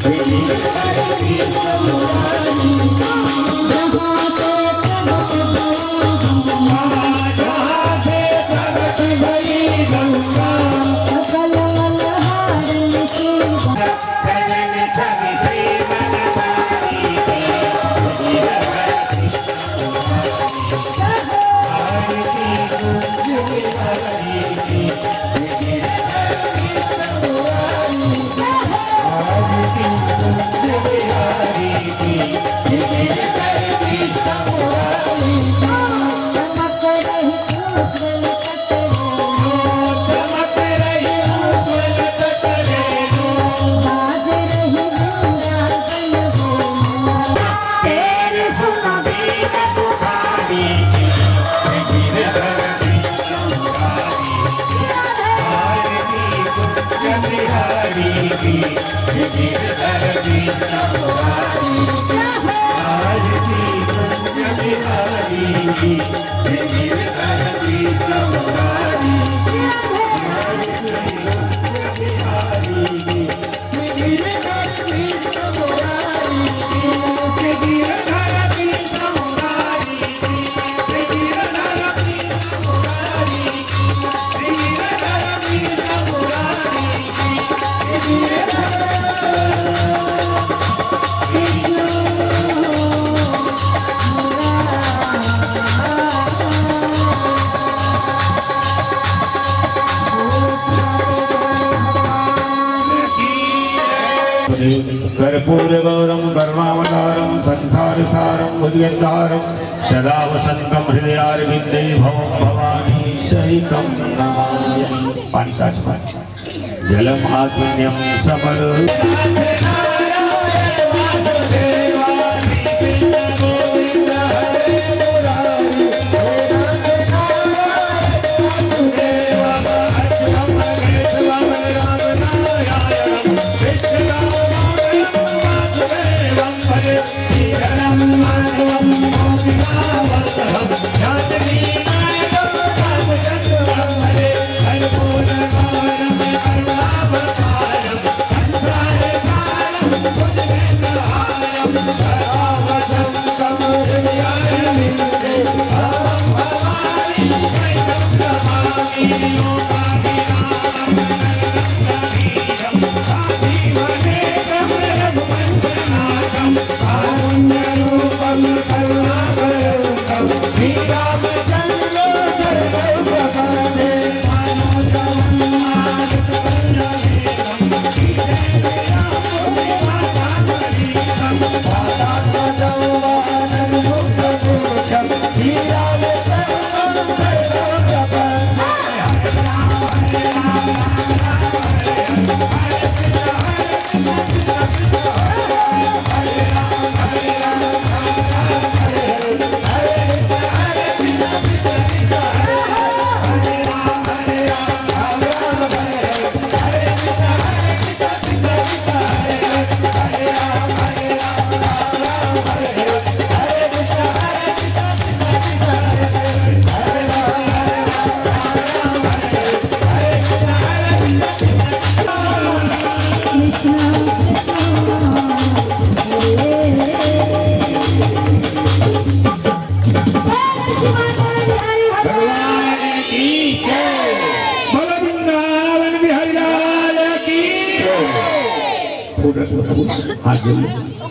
Thank you.
कर्पूरगौरं कर्मावतारं संसारसारं भुजगन्धारं सदा वसन्तं हृदयारविन्दे भवं भवानी सहितं नमामि। पानी साच जलम आत्मन्यम समर हाथ